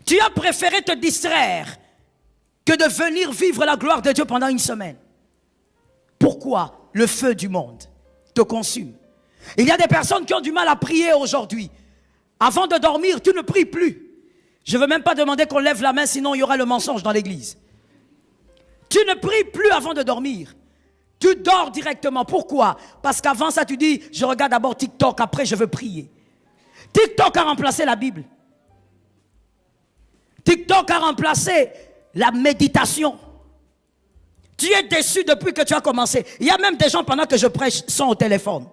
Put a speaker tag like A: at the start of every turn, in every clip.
A: Tu as préféré te distraire que de venir vivre la gloire de Dieu pendant une semaine. Pourquoi le feu du monde te consume? Il y a des personnes qui ont du mal à prier aujourd'hui. Avant de dormir, tu ne pries plus. Je ne veux même pas demander qu'on lève la main, sinon il y aura le mensonge dans l'église. Tu ne pries plus avant de dormir. Tu dors directement. Pourquoi? Parce qu'avant ça, tu dis, je regarde d'abord TikTok, après je veux prier. TikTok a remplacé la Bible. TikTok a remplacé la méditation. Tu es déçu depuis que tu as commencé. Il y a même des gens, pendant que je prêche, sont au téléphone,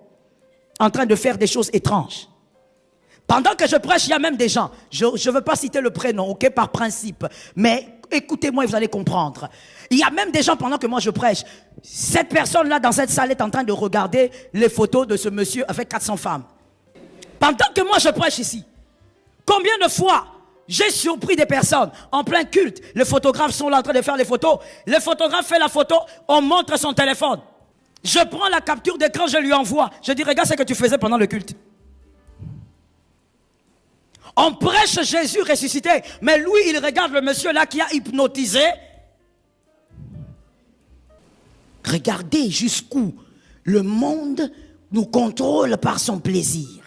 A: en train de faire des choses étranges. Pendant que je prêche, il y a même des gens, je ne veux pas citer le prénom, ok, par principe, mais écoutez-moi et vous allez comprendre. Il y a même des gens, pendant que moi je prêche, cette personne-là dans cette salle est en train de regarder les photos de ce monsieur avec 400 femmes. Pendant que moi je prêche ici, combien de fois j'ai surpris des personnes en plein culte, les photographes sont là en train de faire les photos, le photographe fait la photo, on montre son téléphone. Je prends la capture d'écran, je lui envoie. Je dis, regarde ce que tu faisais pendant le culte. On prêche Jésus ressuscité, mais lui, il regarde le monsieur là qui a hypnotisé. Regardez jusqu'où le monde nous contrôle par son plaisir.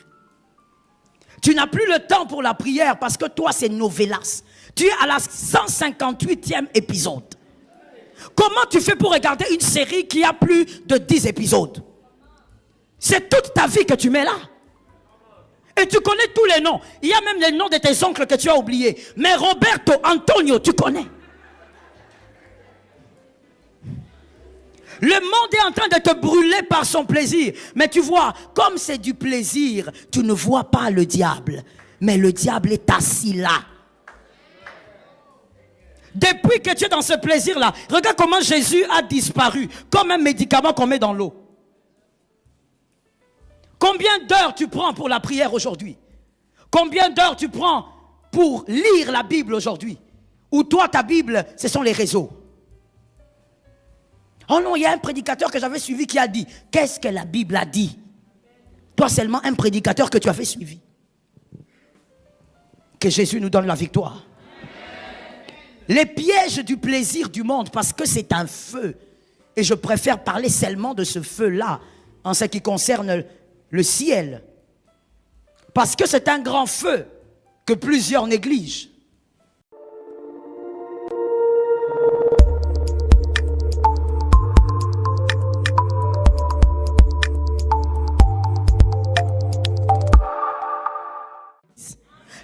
A: Tu n'as plus le temps pour la prière parce que toi, c'est novelas. Tu es à la 158e épisode. Comment tu fais pour regarder une série qui a plus de 10 épisodes? C'est toute ta vie que tu mets là. Et tu connais tous les noms. Il y a même les noms de tes oncles que tu as oubliés. Mais Roberto, Antonio, tu connais. Le monde est en train de te brûler par son plaisir. Mais tu vois, comme c'est du plaisir, tu ne vois pas le diable. Mais le diable est assis là. Depuis que tu es dans ce plaisir-là, regarde comment Jésus a disparu, comme un médicament qu'on met dans l'eau. Combien d'heures tu prends pour la prière aujourd'hui? Combien d'heures tu prends pour lire la Bible aujourd'hui? Ou toi, ta Bible, ce sont les réseaux. Oh non, il y a un prédicateur que j'avais suivi qui a dit, qu'est-ce que la Bible a dit? Toi seulement un prédicateur que tu avais suivi. Que Jésus nous donne la victoire. Les pièges du plaisir du monde, parce que c'est un feu. Et je préfère parler seulement de ce feu-là, en ce qui concerne le ciel. Parce que c'est un grand feu que plusieurs négligent.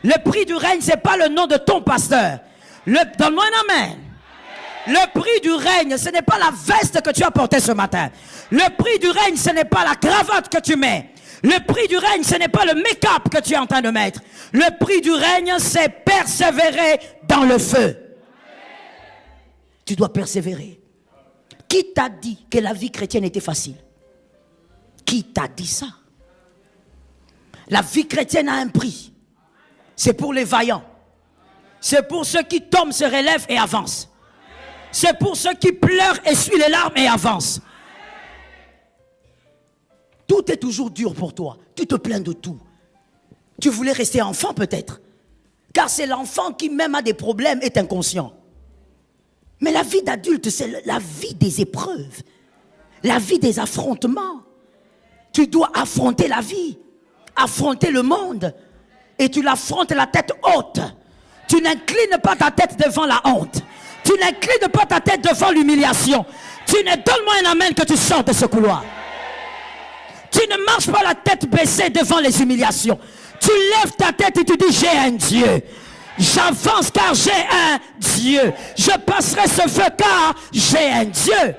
A: Le prix du règne, ce n'est pas le nom de ton pasteur. Donne-moi un amen. Le prix du règne, ce n'est pas la veste que tu as portée ce matin. Le prix du règne, ce n'est pas la cravate que tu mets. Le prix du règne, ce n'est pas le make-up que tu es en train de mettre. Le prix du règne, c'est persévérer dans le feu. Tu dois persévérer. Qui t'a dit que la vie chrétienne était facile? Qui t'a dit ça? La vie chrétienne a un prix. C'est pour les vaillants. C'est pour ceux qui tombent, se relèvent et avancent. C'est pour ceux qui pleurent, essuient les larmes et avancent. Tout est toujours dur pour toi. Tu te plains de tout. Tu voulais rester enfant peut-être. Car c'est l'enfant qui même a des problèmes, est inconscient. Mais la vie d'adulte, c'est la vie des épreuves. La vie des affrontements. Tu dois affronter la vie. Affronter le monde. Et tu l'affrontes la tête haute. Tu n'inclines pas ta tête devant la honte. Tu n'inclines pas ta tête devant l'humiliation. Tu ne donnes-moi un amen que tu sors de ce couloir. Tu ne marches pas la tête baissée devant les humiliations. Tu lèves ta tête et tu dis, j'ai un Dieu. J'avance car j'ai un Dieu. Je passerai ce feu car j'ai un Dieu.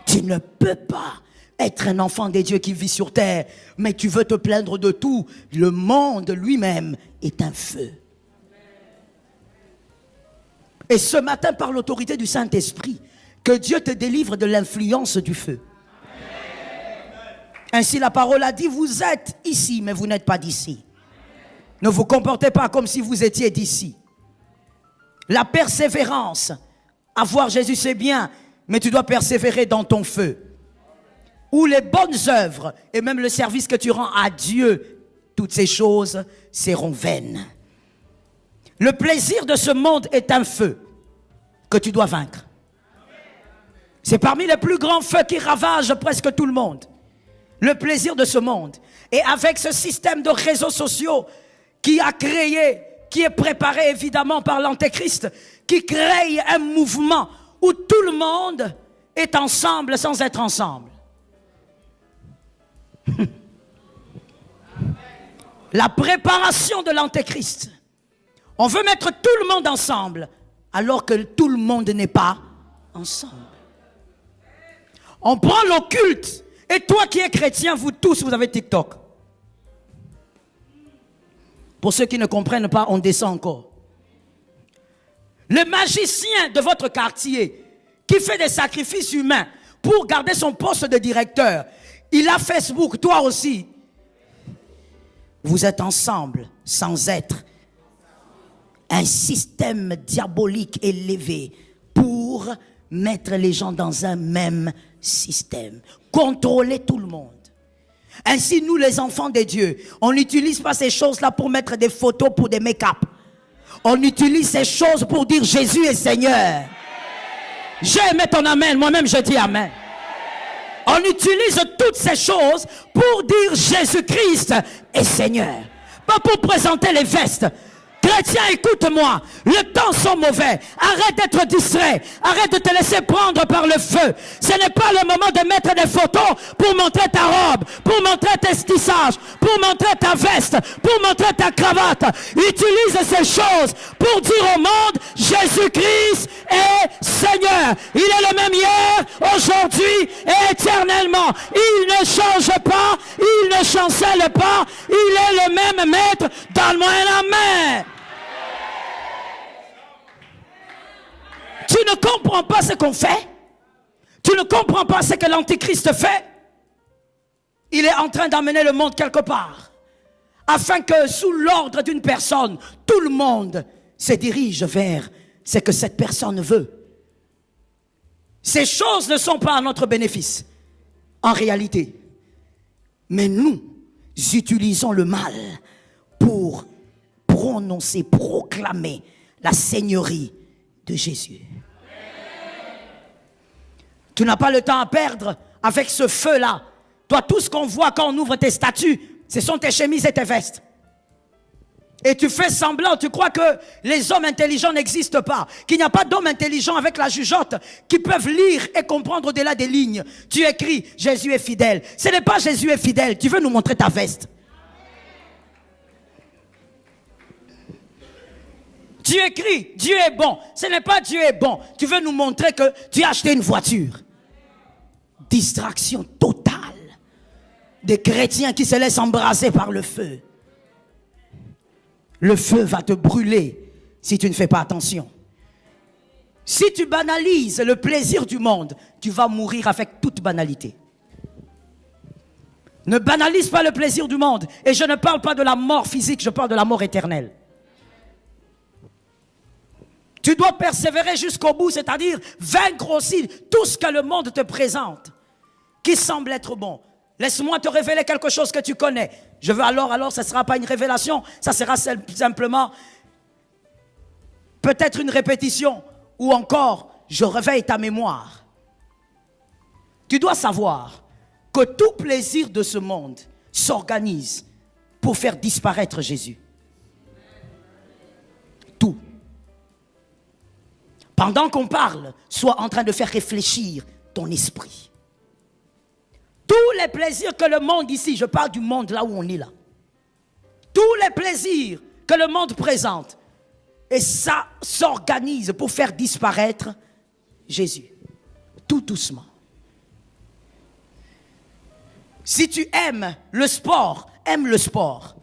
A: Tu ne peux pas être un enfant des dieux qui vit sur terre, mais tu veux te plaindre de tout. Le monde lui-même est un feu. Et ce matin, par l'autorité du Saint-Esprit, que Dieu te délivre de l'influence du feu. Ainsi la parole a dit, vous êtes ici, mais vous n'êtes pas d'ici. Ne vous comportez pas comme si vous étiez d'ici. La persévérance, avoir Jésus c'est bien, mais tu dois persévérer dans ton feu. Ou les bonnes œuvres, et même le service que tu rends à Dieu, toutes ces choses seront vaines. Le plaisir de ce monde est un feu que tu dois vaincre. C'est parmi les plus grands feux qui ravagent presque tout le monde. Le plaisir de ce monde. Et avec ce système de réseaux sociaux qui a créé, qui est préparé évidemment par l'Antéchrist, qui crée un mouvement où tout le monde est ensemble sans être ensemble. La préparation de l'Antéchrist. On veut mettre tout le monde ensemble, alors que tout le monde n'est pas ensemble. On prend l'occulte. Et toi qui es chrétien, vous tous, vous avez TikTok. Pour ceux qui ne comprennent pas, on descend encore. Le magicien de votre quartier, qui fait des sacrifices humains pour garder son poste de directeur, il a Facebook, toi aussi. Vous êtes ensemble sans être un système diabolique élevé pour mettre les gens dans un même système, contrôler tout le monde. Ainsi, nous les enfants de Dieu, on n'utilise pas ces choses-là pour mettre des photos pour des make-up. On utilise ces choses pour dire Jésus est Seigneur. J'ai aimé ton amen, moi-même je dis amen. On utilise toutes ces choses pour dire Jésus-Christ est Seigneur. Pas pour présenter les vestes. Chrétien, écoute-moi, le temps sont mauvais. Arrête d'être distrait. Arrête de te laisser prendre par le feu. Ce n'est pas le moment de mettre des photos pour montrer ta robe, pour montrer tes tissages, pour montrer ta veste, pour montrer ta cravate. Utilise ces choses pour dire au monde, Jésus-Christ est Seigneur. Il est le même hier, aujourd'hui et éternellement. Il ne change pas, il ne chancelle pas. Il est le même maître. Donne-moi un amen. Tu ne comprends pas ce qu'on fait. Tu ne comprends pas ce que l'Antéchrist fait. Il est en train d'amener le monde quelque part. Afin que sous l'ordre d'une personne, tout le monde se dirige vers ce que cette personne veut. Ces choses ne sont pas à notre bénéfice, en réalité. Mais nous utilisons le mal pour prononcer, proclamer la seigneurie de Jésus. Tu n'as pas le temps à perdre avec ce feu-là. Toi, tout ce qu'on voit quand on ouvre tes statuts, ce sont tes chemises et tes vestes. Et tu fais semblant, tu crois que les hommes intelligents n'existent pas, qu'il n'y a pas d'hommes intelligents avec la jugeote qui peuvent lire et comprendre au-delà des lignes. Tu écris, Jésus est fidèle. Ce n'est pas Jésus est fidèle, tu veux nous montrer ta veste. Tu écris, Dieu est bon. Ce n'est pas Dieu est bon. Tu veux nous montrer que tu as acheté une voiture. Distraction totale des chrétiens qui se laissent embraser par le feu. Le feu va te brûler si tu ne fais pas attention. Si tu banalises le plaisir du monde, tu vas mourir avec toute banalité. Ne banalise pas le plaisir du monde. Et je ne parle pas de la mort physique, je parle de la mort éternelle. Tu dois persévérer jusqu'au bout, c'est-à-dire vaincre aussi tout ce que le monde te présente, qui semble être bon. Laisse-moi te révéler quelque chose que tu connais. Je veux alors ça ne sera pas une révélation, ça sera simplement peut-être une répétition, ou encore, je réveille ta mémoire. Tu dois savoir que tout plaisir de ce monde s'organise pour faire disparaître Jésus. Tout. Pendant qu'on parle, sois en train de faire réfléchir ton esprit. Tous les plaisirs que le monde ici, je parle du monde là où on est là. Tous les plaisirs que le monde présente, et ça s'organise pour faire disparaître Jésus. Tout doucement. Si tu aimes le sport, aime le sport.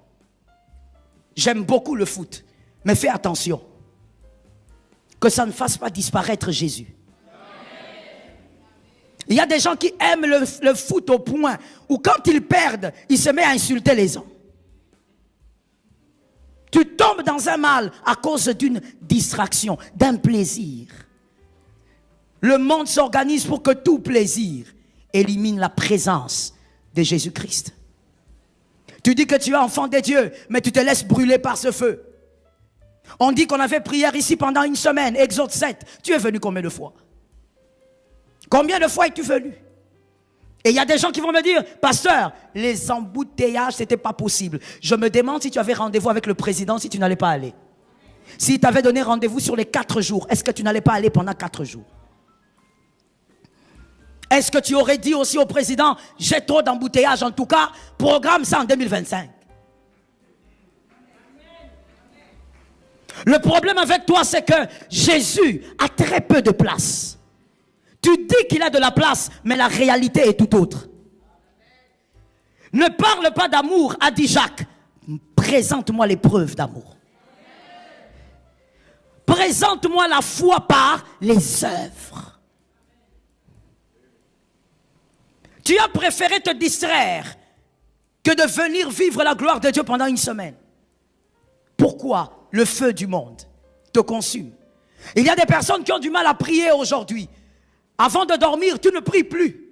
A: J'aime beaucoup le foot, mais fais attention. Que ça ne fasse pas disparaître Jésus. Il y a des gens qui aiment le foot au point où quand ils perdent, ils se mettent à insulter les gens. Tu tombes dans un mal à cause d'une distraction, d'un plaisir. Le monde s'organise pour que tout plaisir élimine la présence de Jésus-Christ. Tu dis que tu es enfant de Dieu, mais tu te laisses brûler par ce feu. On dit qu'on avait prière ici pendant une semaine, Exode 7. Tu es venu combien de fois? Combien de fois es-tu venu? Et il y a des gens qui vont me dire, pasteur, les embouteillages, c'était pas possible. Je me demande si tu avais rendez-vous avec le président, si tu n'allais pas aller. S'il t'avait donné rendez-vous sur les 4 jours, est-ce que tu n'allais pas aller pendant 4 jours? Est-ce que tu aurais dit aussi au président, j'ai trop d'embouteillages, en tout cas, programme ça en 2025? Le problème avec toi, c'est que Jésus a très peu de place. Tu dis qu'il a de la place, mais la réalité est tout autre. Ne parle pas d'amour, a dit Jacques. Présente-moi les preuves d'amour. Présente-moi la foi par les œuvres. Tu as préféré te distraire que de venir vivre la gloire de Dieu pendant une semaine. Pourquoi le feu du monde te consume? Il y a des personnes qui ont du mal à prier aujourd'hui. Avant de dormir, tu ne pries plus.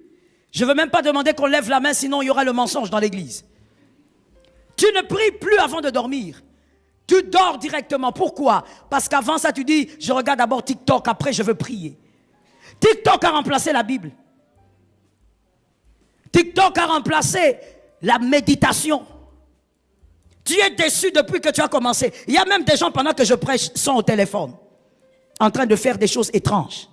A: Je ne veux même pas demander qu'on lève la main, sinon il y aura le mensonge dans l'église. Tu ne pries plus avant de dormir. Tu dors directement. Pourquoi? Parce qu'avant ça, tu dis, je regarde d'abord TikTok, après je veux prier. TikTok a remplacé la Bible. TikTok a remplacé la méditation. Tu es déçu depuis que tu as commencé. Il y a même des gens, pendant que je prêche, sont au téléphone, en train de faire des choses étranges.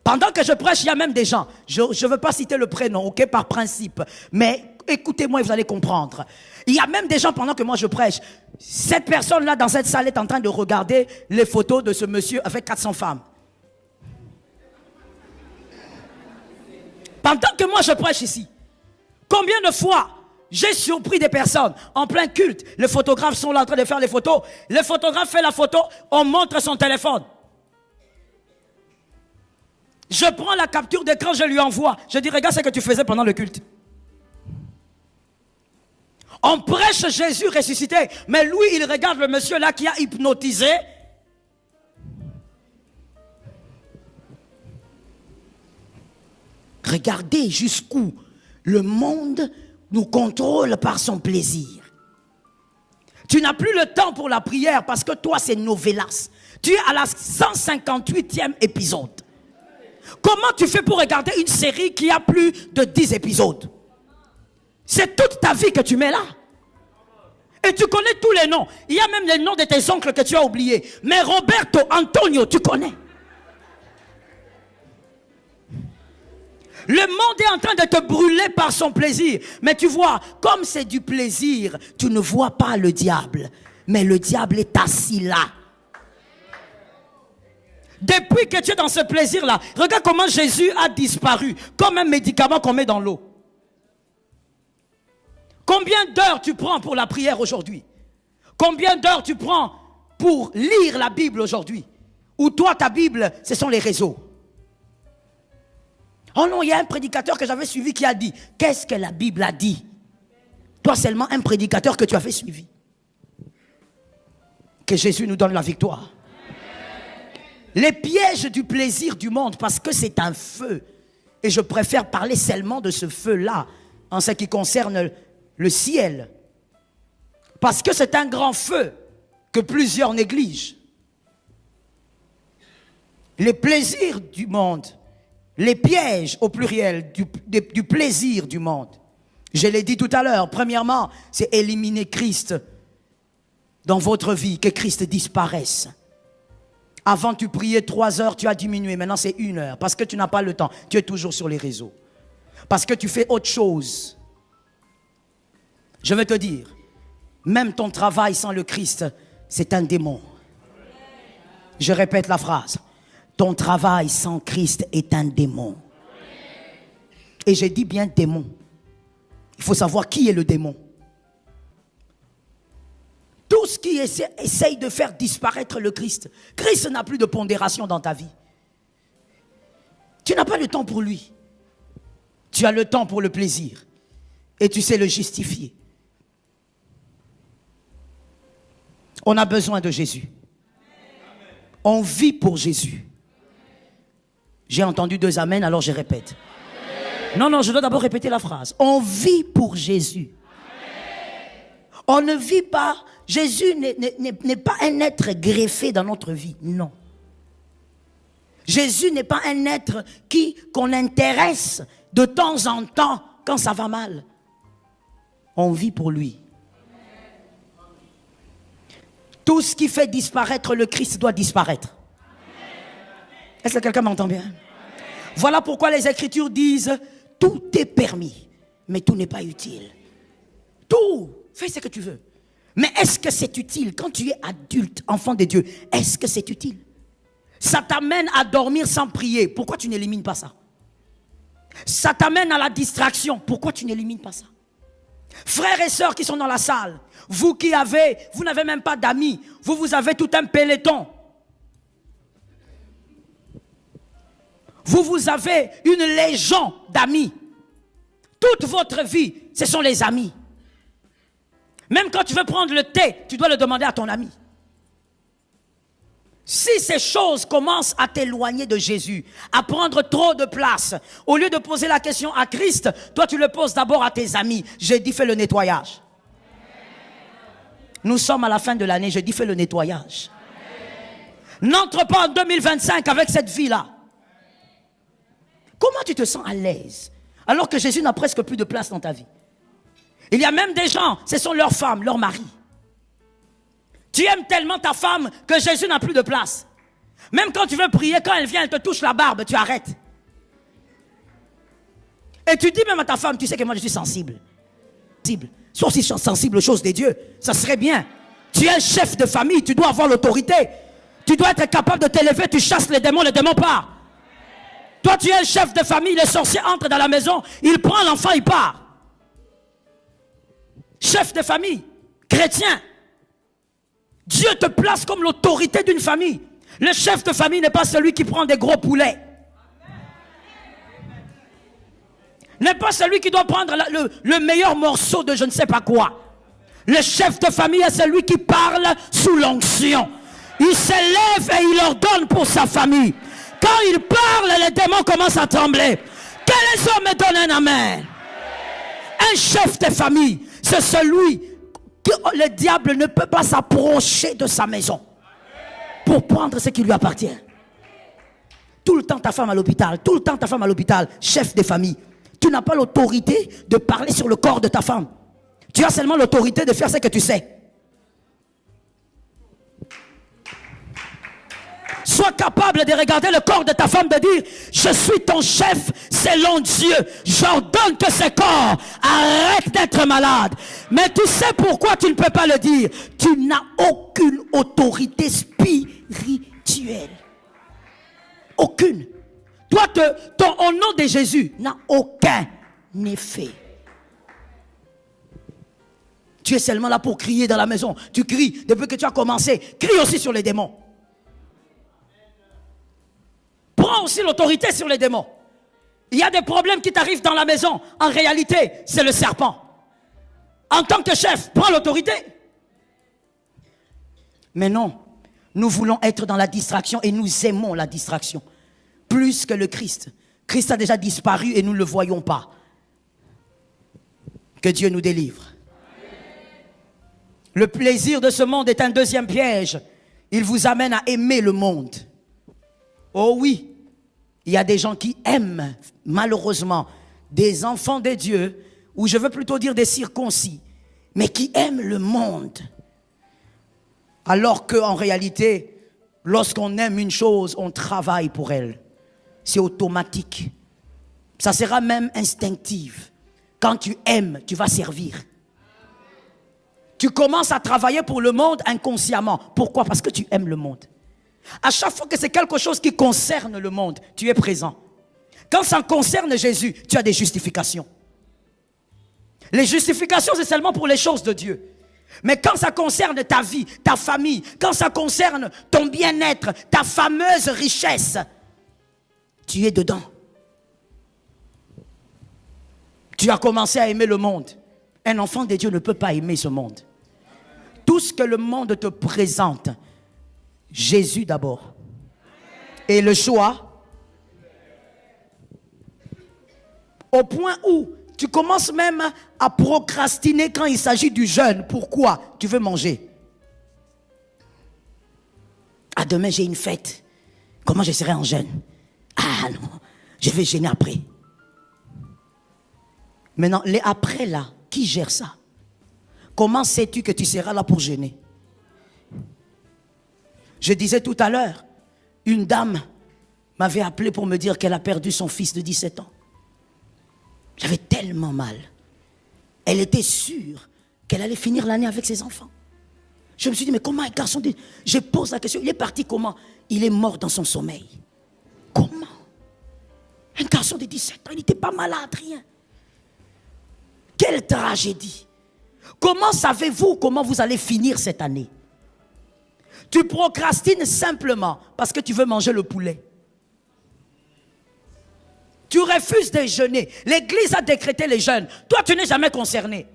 A: Pendant que je prêche, il y a même des gens, je ne veux pas citer le prénom, ok, par principe, mais écoutez-moi et vous allez comprendre. Il y a même des gens, pendant que moi je prêche, cette personne-là dans cette salle est en train de regarder les photos de ce monsieur avec 400 femmes. Pendant que moi je prêche ici, combien de fois j'ai surpris des personnes en plein culte, les photographes sont là en train de faire les photos, le photographe fait la photo, on montre son téléphone. Je prends la capture d'écran, je lui envoie. Je dis, regarde ce que tu faisais pendant le culte. On prêche Jésus ressuscité, mais lui, il regarde le monsieur là qui a hypnotisé. Regardez jusqu'où le monde nous contrôle par son plaisir. Tu n'as plus le temps pour la prière parce que toi, c'est novelas. Tu es à la 158e épisode. Comment tu fais pour regarder une série qui a plus de 10 épisodes? C'est toute ta vie que tu mets là. Et tu connais tous les noms. Il y a même les noms de tes oncles que tu as oubliés. Mais Roberto, Antonio, tu connais. Le monde est en train de te brûler par son plaisir. Mais tu vois, comme c'est du plaisir, tu ne vois pas le diable. Mais le diable est assis là. Depuis que tu es dans ce plaisir-là, regarde comment Jésus a disparu, comme un médicament qu'on met dans l'eau. Combien d'heures tu prends pour la prière aujourd'hui? Combien d'heures tu prends pour lire la Bible aujourd'hui? Ou toi, ta Bible, ce sont les réseaux? Oh non, il y a un prédicateur que j'avais suivi qui a dit, qu'est-ce que la Bible a dit? Toi seulement un prédicateur que tu avais suivi. Que Jésus nous donne la victoire. Les pièges du plaisir du monde, parce que c'est un feu. Et je préfère parler seulement de ce feu-là, en ce qui concerne le ciel. Parce que c'est un grand feu que plusieurs négligent. Les plaisirs du monde, les pièges au pluriel du plaisir du monde. Je l'ai dit tout à l'heure, premièrement, c'est éliminer Christ dans votre vie, que Christ disparaisse. Avant, tu priais 3 heures, tu as diminué. Maintenant, c'est 1 heure. Parce que tu n'as pas le temps. Tu es toujours sur les réseaux. Parce que tu fais autre chose. Je vais te dire, même ton travail sans le Christ, c'est un démon. Je répète la phrase. Ton travail sans Christ est un démon. Et j'ai dit bien démon. Il faut savoir qui est le démon. Tout ce qui essaye de faire disparaître le Christ. Christ n'a plus de pondération dans ta vie. Tu n'as pas le temps pour lui. Tu as le temps pour le plaisir. Et tu sais le justifier. On a besoin de Jésus. On vit pour Jésus. J'ai entendu 2 amens, alors je répète. Non, je dois d'abord répéter la phrase. On vit pour Jésus. On ne vit pas Jésus n'est pas un être greffé dans notre vie, non. Jésus n'est pas un être qu'on intéresse de temps en temps quand ça va mal. On vit pour lui. Tout ce qui fait disparaître le Christ doit disparaître. Est-ce que quelqu'un m'entend bien? Voilà pourquoi les Écritures disent, tout est permis, mais tout n'est pas utile. Tout, fais ce que tu veux. Mais est-ce que c'est utile quand tu es adulte, enfant de Dieu? Est-ce que c'est utile? Ça t'amène à dormir sans prier. Pourquoi tu n'élimines pas ça? Ça t'amène à la distraction. Pourquoi tu n'élimines pas ça? Frères et sœurs qui sont dans la salle, vous n'avez même pas d'amis. Vous avez tout un peloton. Vous avez une légion d'amis. Toute votre vie, ce sont les amis. Même quand tu veux prendre le thé, tu dois le demander à ton ami. Si ces choses commencent à t'éloigner de Jésus, à prendre trop de place, au lieu de poser la question à Christ, toi tu le poses d'abord à tes amis. J'ai dit fais le nettoyage. Nous sommes à la fin de l'année, j'ai dit fais le nettoyage. N'entre pas en 2025 avec cette vie-là. Comment tu te sens à l'aise alors que Jésus n'a presque plus de place dans ta vie? Il y a même des gens, ce sont leurs femmes, leurs maris. Tu aimes tellement ta femme que Jésus n'a plus de place. Même quand tu veux prier, quand elle vient, elle te touche la barbe, tu arrêtes. Et tu dis même à ta femme, tu sais que moi je suis sensible. Sois aussi sensible aux choses de Dieu, ça serait bien. Tu es un chef de famille, tu dois avoir l'autorité. Tu dois être capable de t'élever, tu chasses les démons partent. Toi tu es un chef de famille, les sorciers entrent dans la maison, il prend l'enfant, il part. Chef de famille, chrétien. Dieu te place comme l'autorité d'une famille. Le chef de famille n'est pas celui qui prend des gros poulets. N'est pas celui qui doit prendre le meilleur morceau de je ne sais pas quoi. Le chef de famille est celui qui parle sous l'onction. Il s'élève et il ordonne pour sa famille. Quand il parle, les démons commencent à trembler. Que les hommes me donnent un amen. Un chef de famille, c'est celui que le diable ne peut pas s'approcher de sa maison pour prendre ce qui lui appartient. Tout le temps ta femme à l'hôpital, tout le temps ta femme à l'hôpital, chef de famille. Tu n'as pas l'autorité de parler sur le corps de ta femme. Tu as seulement l'autorité de faire ce que tu sais. Sois capable de regarder le corps de ta femme, de dire, je suis ton chef selon Dieu. J'ordonne que ce corps arrête d'être malade. Mais tu sais pourquoi tu ne peux pas le dire? Tu n'as aucune autorité spirituelle. Aucune. Toi, au nom de Jésus, n'a aucun effet. Tu es seulement là pour crier dans la maison. Tu cries depuis que tu as commencé. Crie aussi sur les démons. Prends aussi l'autorité sur les démons. Il y a des problèmes qui t'arrivent dans la maison. En réalité, c'est le serpent. En tant que chef, prends l'autorité. Mais non, nous voulons être dans la distraction et nous aimons la distraction. Plus que le Christ. Christ a déjà disparu et nous ne le voyons pas. Que Dieu nous délivre. Le plaisir de ce monde est un deuxième piège. Il vous amène à aimer le monde. Oh oui, il y a des gens qui aiment, malheureusement, des enfants de Dieu, ou je veux plutôt dire des circoncis, mais qui aiment le monde. Alors qu'en réalité, lorsqu'on aime une chose, on travaille pour elle. C'est automatique. Ça sera même instinctif. Quand tu aimes, tu vas servir. Tu commences à travailler pour le monde inconsciemment. Pourquoi? Parce que tu aimes le monde. À chaque fois que c'est quelque chose qui concerne le monde, tu es présent. Quand ça concerne Jésus, tu as des justifications. Les justifications, c'est seulement pour les choses de Dieu. Mais quand ça concerne ta vie, ta famille, quand ça concerne ton bien-être, ta fameuse richesse, tu es dedans. Tu as commencé à aimer le monde. Un enfant de Dieu ne peut pas aimer ce monde. Tout ce que le monde te présente, Jésus d'abord. Et le choix, au point où tu commences même à procrastiner quand il s'agit du jeûne. Pourquoi? Tu veux manger. demain j'ai une fête. Comment je serai en jeûne? Ah non, je vais jeûner après. Maintenant, les après là, qui gère ça? Comment sais-tu que tu seras là pour jeûner? Je disais tout à l'heure, une dame m'avait appelé pour me dire qu'elle a perdu son fils de 17 ans. J'avais tellement mal. Elle était sûre qu'elle allait finir l'année avec ses enfants. Je me suis dit, mais comment un garçon... Je pose la question, il est parti comment? Il est mort dans son sommeil. Comment? Un garçon de 17 ans, il n'était pas malade, rien. Quelle tragédie! Comment savez-vous comment vous allez finir cette année? Tu procrastines simplement parce que tu veux manger le poulet. Tu refuses de jeûner. L'église a décrété les jeûnes. Toi, tu n'es jamais concerné.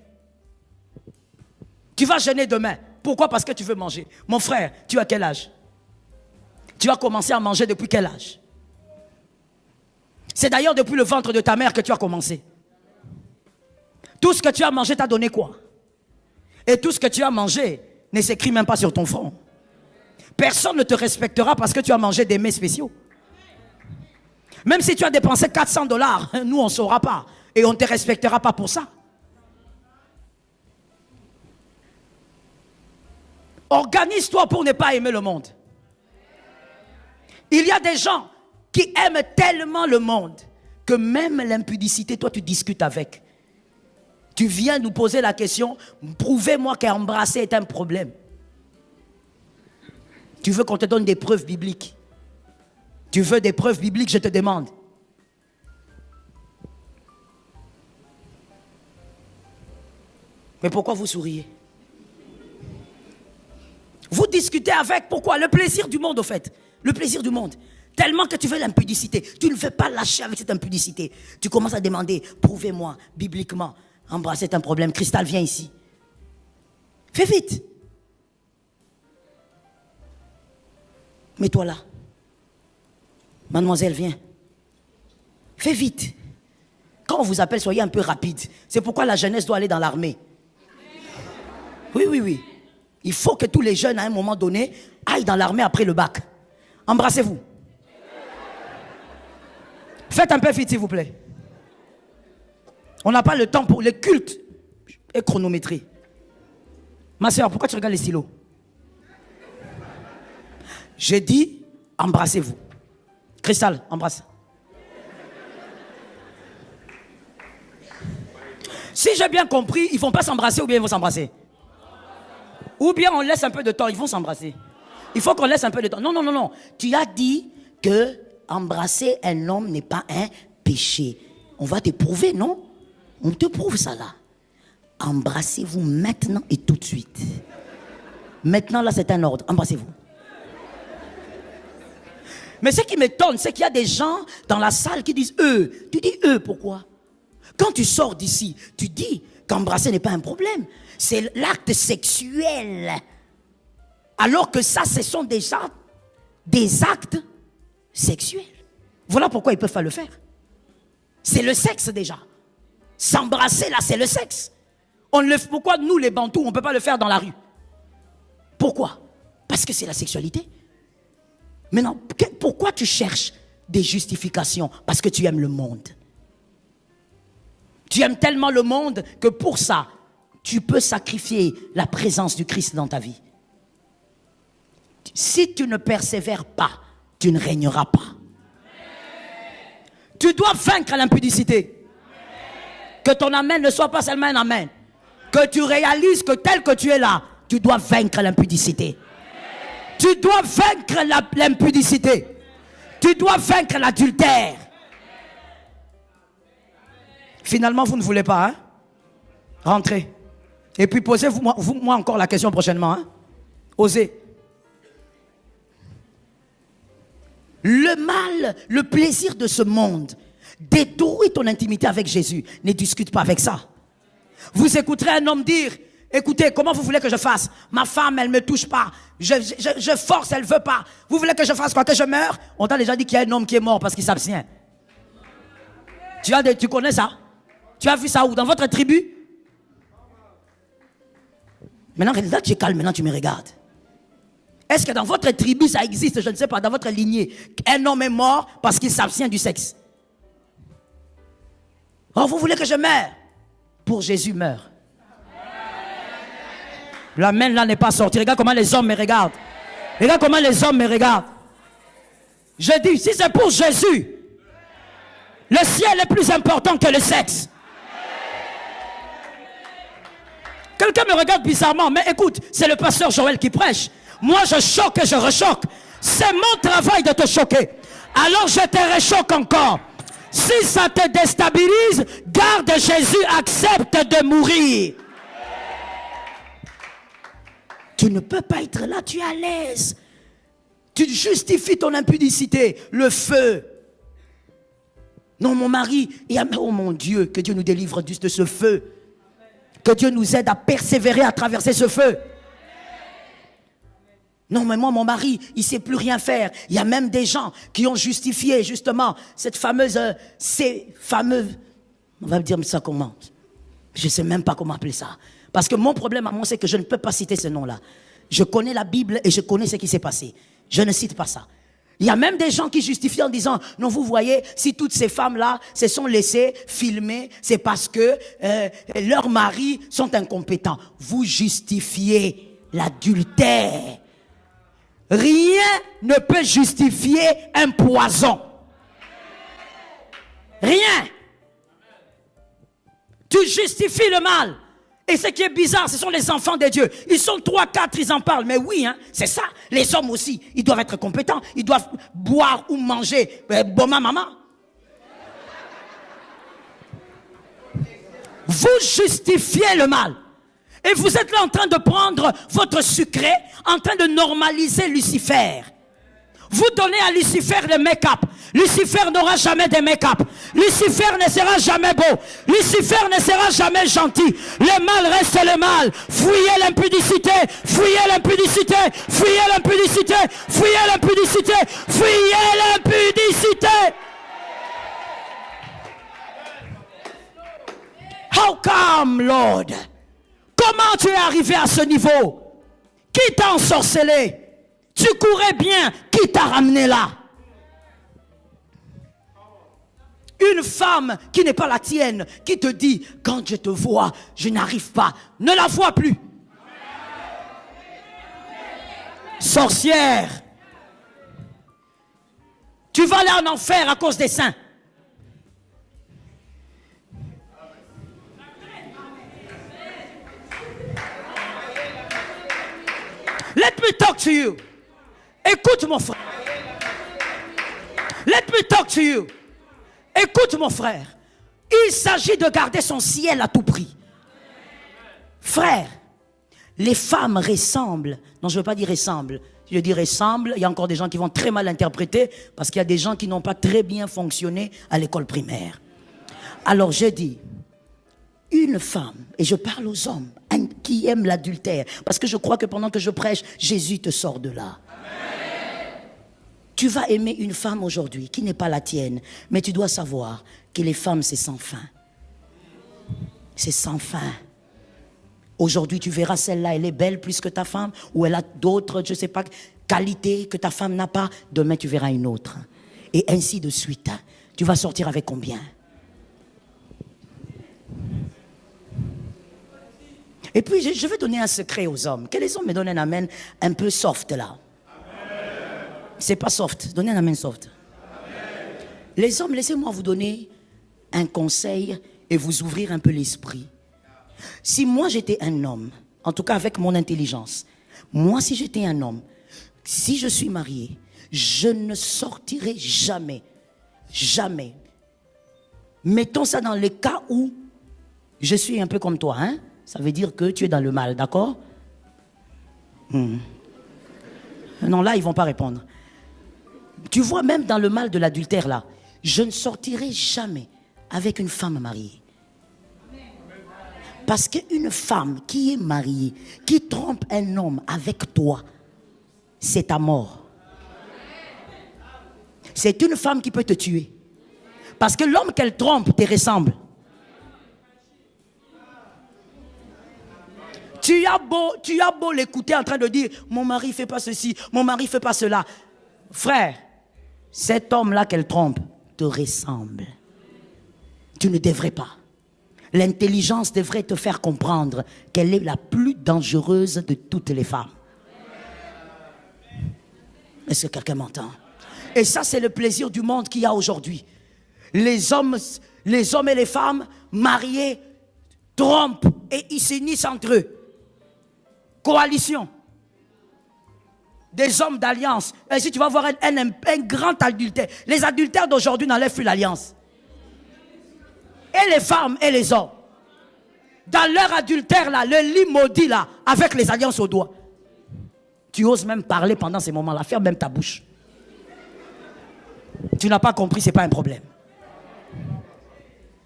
A: Tu vas jeûner demain. Pourquoi? Parce que tu veux manger. Mon frère, tu as quel âge? Tu as commencé à manger depuis quel âge? C'est d'ailleurs depuis le ventre de ta mère que tu as commencé. Tout ce que tu as mangé t'a donné quoi? Et tout ce que tu as mangé ne s'écrit même pas sur ton front. Personne ne te respectera parce que tu as mangé des mets spéciaux. Même si tu as dépensé 400 $, nous on ne saura pas. Et on ne te respectera pas pour ça. Organise-toi pour ne pas aimer le monde. Il y a des gens qui aiment tellement le monde que même l'impudicité, toi tu discutes avec. Tu viens nous poser la question, prouvez-moi qu'embrasser est un problème. Tu veux qu'on te donne des preuves bibliques? Tu veux des preuves bibliques, je te demande. Mais pourquoi vous souriez? Vous discutez avec, pourquoi? Le plaisir du monde, au fait. Le plaisir du monde. Tellement que tu veux l'impudicité. Tu ne veux pas lâcher avec cette impudicité. Tu commences à demander, prouvez-moi, bibliquement. Embrasser est un problème. Cristal, viens ici. Fais vite. Mets-toi là. Mademoiselle, viens. Fais vite. Quand on vous appelle, soyez un peu rapide. C'est pourquoi la jeunesse doit aller dans l'armée. Oui, oui, oui. Il faut que tous les jeunes, à un moment donné, aillent dans l'armée après le bac. Embrassez-vous. Faites un peu vite, s'il vous plaît. On n'a pas le temps pour les cultes et chronométrie. Ma soeur, pourquoi tu regardes les stylos? J'ai dit, embrassez-vous. Cristal, embrasse. Si j'ai bien compris, ils ne vont pas s'embrasser ou bien ils vont s'embrasser. Ou bien on laisse un peu de temps, ils vont s'embrasser. Il faut qu'on laisse un peu de temps. Non, non, non, non. Tu as dit que embrasser un homme n'est pas un péché. On va te prouver, non? On te prouve ça là. Embrassez-vous maintenant et tout de suite. Maintenant là c'est un ordre. Embrassez-vous. Mais ce qui m'étonne, c'est qu'il y a des gens dans la salle qui disent eux. Tu dis eux, pourquoi? Quand tu sors d'ici, tu dis qu'embrasser n'est pas un problème. C'est l'acte sexuel. Alors que ça, ce sont déjà des actes sexuels. Voilà pourquoi ils ne peuvent pas le faire. C'est le sexe déjà. S'embrasser là, c'est le sexe. Pourquoi nous les Bantous, on ne peut pas le faire dans la rue? Pourquoi? Parce que c'est la sexualité. Maintenant, pourquoi tu cherches des justifications? Parce que tu aimes le monde. Tu aimes tellement le monde que pour ça, tu peux sacrifier la présence du Christ dans ta vie. Si tu ne persévères pas, tu ne régneras pas. Tu dois vaincre l'impudicité. Que ton amen ne soit pas seulement un amen. Que tu réalises que tel que tu es là, tu dois vaincre l'impudicité. Tu dois vaincre l'impudicité. Tu dois vaincre l'adultère. Finalement, vous ne voulez pas, hein? Rentrez. Et puis posez-moi encore la question prochainement. Hein? Osez. Le mal, le plaisir de ce monde détruit ton intimité avec Jésus. Ne discute pas avec ça. Vous écouterez un homme dire, écoutez, comment vous voulez que je fasse? Ma femme, elle ne me touche pas. Je force, elle ne veut pas. Vous voulez que je fasse quoi? Que je meure? On t'a déjà dit qu'il y a un homme qui est mort parce qu'il s'abstient. Tu connais ça? Tu as vu ça où? Dans votre tribu? Maintenant, là, tu es calme, maintenant tu me regardes. Est-ce que dans votre tribu, ça existe, je ne sais pas, dans votre lignée, un homme est mort parce qu'il s'abstient du sexe? Oh, vous voulez que je meure? Pour Jésus meurt. La main là n'est pas sortie. Regarde comment les hommes me regardent. Regarde comment les hommes me regardent. Je dis, si c'est pour Jésus, le ciel est plus important que le sexe. Quelqu'un me regarde bizarrement, mais écoute, c'est le pasteur Joël qui prêche. Moi, je choque et je rechoque. C'est mon travail de te choquer. Alors je te rechoque encore. Si ça te déstabilise, garde Jésus, accepte de mourir. Tu ne peux pas être là, tu es à l'aise. Tu justifies ton impudicité, le feu. Non, mon mari, oh mon Dieu, que Dieu nous délivre de ce feu. Que Dieu nous aide à persévérer à traverser ce feu. Non, mais moi, mon mari, il ne sait plus rien faire. Il y a même des gens qui ont justifié, justement, ces fameux, on va me dire ça comment? Je ne sais même pas comment appeler ça. Parce que mon problème à moi, c'est que je ne peux pas citer ce nom-là. Je connais la Bible et je connais ce qui s'est passé. Je ne cite pas ça. Il y a même des gens qui justifient en disant, non, vous voyez, si toutes ces femmes-là se sont laissées filmer, c'est parce que leurs maris sont incompétents. Vous justifiez l'adultère. Rien ne peut justifier un poison. Rien. Tu justifies le mal. Et ce qui est bizarre, ce sont les enfants de Dieu. Ils sont 3, 4, ils en parlent. Mais oui, hein, c'est ça. Les hommes aussi, ils doivent être compétents. Ils doivent boire ou manger. Boma maman. Vous justifiez le mal. Et vous êtes là en train de prendre votre sucré, en train de normaliser Lucifer. Vous donnez à Lucifer le make-up. Lucifer n'aura jamais de make-up. Lucifer ne sera jamais beau. Lucifer ne sera jamais gentil. Le mal reste le mal. Fuyez l'impudicité. Fuyez l'impudicité. Fuyez l'impudicité. Fuyez l'impudicité. Fuyez l'impudicité. How come, Lord? Comment tu es arrivé à ce niveau? Qui t'a ensorcelé? Tu courais bien. Qui t'a ramené là? Une femme qui n'est pas la tienne, qui te dit, quand je te vois, je n'arrive pas. Ne la vois plus. Sorcière. Tu vas aller en enfer à cause des saints. Let me talk to you. Écoute mon frère. Let me talk to you. Écoute mon frère. Il s'agit de garder son ciel à tout prix. Frère, les femmes ressemblent. Non, je ne veux pas dire ressemblent. Je dis ressemblent. Il y a encore des gens qui vont très mal interpréter parce qu'il y a des gens qui n'ont pas très bien fonctionné à l'école primaire. Alors je dis, une femme, et je parle aux hommes qui aiment l'adultère, parce que je crois que pendant que je prêche, Jésus te sort de là. Amen. Tu vas aimer une femme aujourd'hui qui n'est pas la tienne, mais tu dois savoir que les femmes, c'est sans fin. C'est sans fin. Aujourd'hui, tu verras celle-là, elle est belle plus que ta femme, ou elle a d'autres, je ne sais pas, qualités que ta femme n'a pas. Demain, tu verras une autre. Et ainsi de suite. Tu vas sortir avec combien? Et puis, je vais donner un secret aux hommes. Que les hommes me donnent un amen un peu soft, là. C'est pas soft. Donnez un amen soft. Amen. Les hommes, laissez-moi vous donner un conseil et vous ouvrir un peu l'esprit. Si moi, j'étais un homme, en tout cas avec mon intelligence, moi, si j'étais un homme, si je suis marié, je ne sortirai jamais, jamais. Mettons ça dans les cas où je suis un peu comme toi, hein? Ça veut dire que tu es dans le mal, d'accord? Non, là, ils ne vont pas répondre. Tu vois, même dans le mal de l'adultère, là, je ne sortirai jamais avec une femme mariée. Parce qu'une femme qui est mariée, qui trompe un homme avec toi, c'est ta mort. C'est une femme qui peut te tuer. Parce que l'homme qu'elle trompe te ressemble. Tu Tu as beau l'écouter en train de dire, mon mari ne fait pas ceci, mon mari ne fait pas cela. Frère, cet homme-là qu'elle trompe te ressemble. Tu ne devrais pas. L'intelligence devrait te faire comprendre qu'elle est la plus dangereuse de toutes les femmes. Est-ce que quelqu'un m'entend? Et ça, c'est le plaisir du monde qu'il y a aujourd'hui. Les hommes et les femmes mariés trompent et ils s'unissent entre eux. Coalition. Des hommes d'alliance. Et si tu vas voir un grand adultère, les adultères d'aujourd'hui n'enlèvent plus l'alliance. Et les femmes et les hommes. Dans leur adultère là, le lit maudit là, avec les alliances au doigt. Tu oses même parler pendant ces moments-là, ferme même ta bouche. Tu n'as pas compris, ce n'est pas un problème.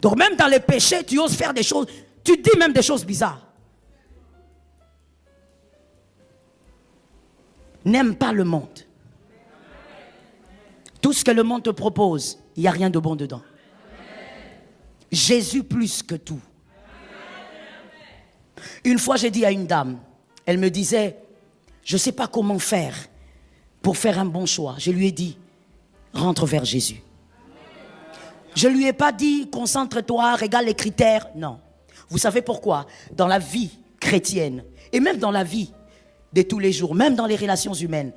A: Donc même dans les péchés, tu oses faire des choses, tu dis même des choses bizarres. N'aime pas le monde. Tout ce que le monde te propose, il n'y a rien de bon dedans. Jésus plus que tout. Une fois, j'ai dit à une dame, elle me disait, je ne sais pas comment faire pour faire un bon choix. Je lui ai dit, rentre vers Jésus. Je ne lui ai pas dit, concentre-toi, regarde les critères. Non. Vous savez pourquoi? Dans la vie chrétienne, et même dans la vie de tous les jours, même dans les relations humaines,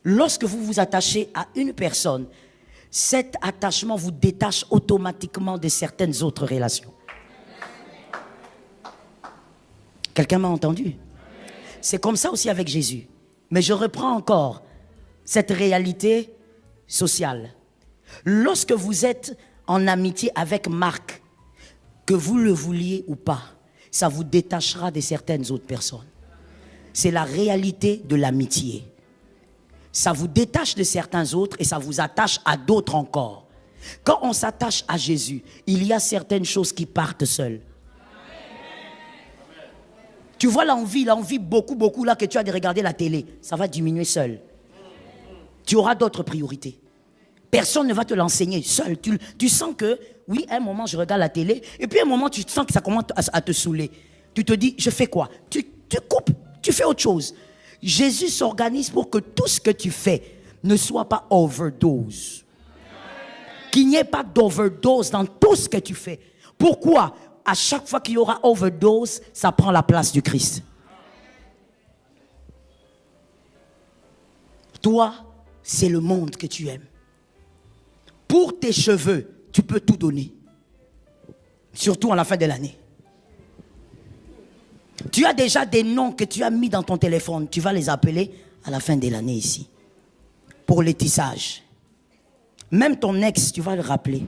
A: lorsque vous vous attachez à une personne, cet attachement vous détache automatiquement de certaines autres relations. Quelqu'un m'a entendu? C'est comme ça aussi avec Jésus. Mais je reprends encore cette réalité sociale. Lorsque vous êtes en amitié avec Marc, que vous le vouliez ou pas, ça vous détachera de certaines autres personnes. C'est la réalité de l'amitié. Ça vous détache de certains autres et ça vous attache à d'autres encore. Quand on s'attache à Jésus, il y a certaines choses qui partent seules. Tu vois l'envie beaucoup là que tu as de regarder la télé, ça va diminuer seul. Tu auras d'autres priorités. Personne ne va te l'enseigner seul. Tu sens que, oui, à un moment je regarde la télé, et puis à un moment tu sens que ça commence à te saouler. Tu te dis, je fais quoi? Tu coupes, tu fais autre chose. Jésus s'organise pour que tout ce que tu fais ne soit pas overdose. Qu'il n'y ait pas d'overdose dans tout ce que tu fais. Pourquoi? À chaque fois qu'il y aura overdose, ça prend la place du Christ. Toi, c'est le monde que tu aimes. Pour tes cheveux, tu peux tout donner. Surtout à la fin de l'année. Tu as déjà des noms que tu as mis dans ton téléphone. Tu vas les appeler à la fin de l'année ici. Pour les tissages. Même ton ex, tu vas le rappeler.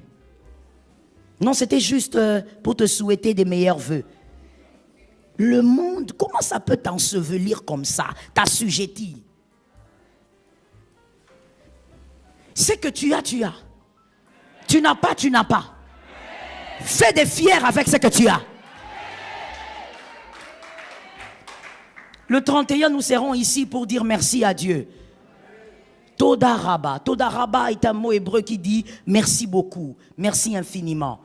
A: Non, c'était juste pour te souhaiter des meilleurs vœux. Le monde, comment ça peut t'ensevelir comme ça, t'assujettir? Ce que tu as, tu as. Tu n'as pas, tu n'as pas. Fais des fiers avec ce que tu as. Le 31, nous serons ici pour dire merci à Dieu. Toda Rabba. Toda Rabba est un mot hébreu qui dit merci beaucoup, merci infiniment.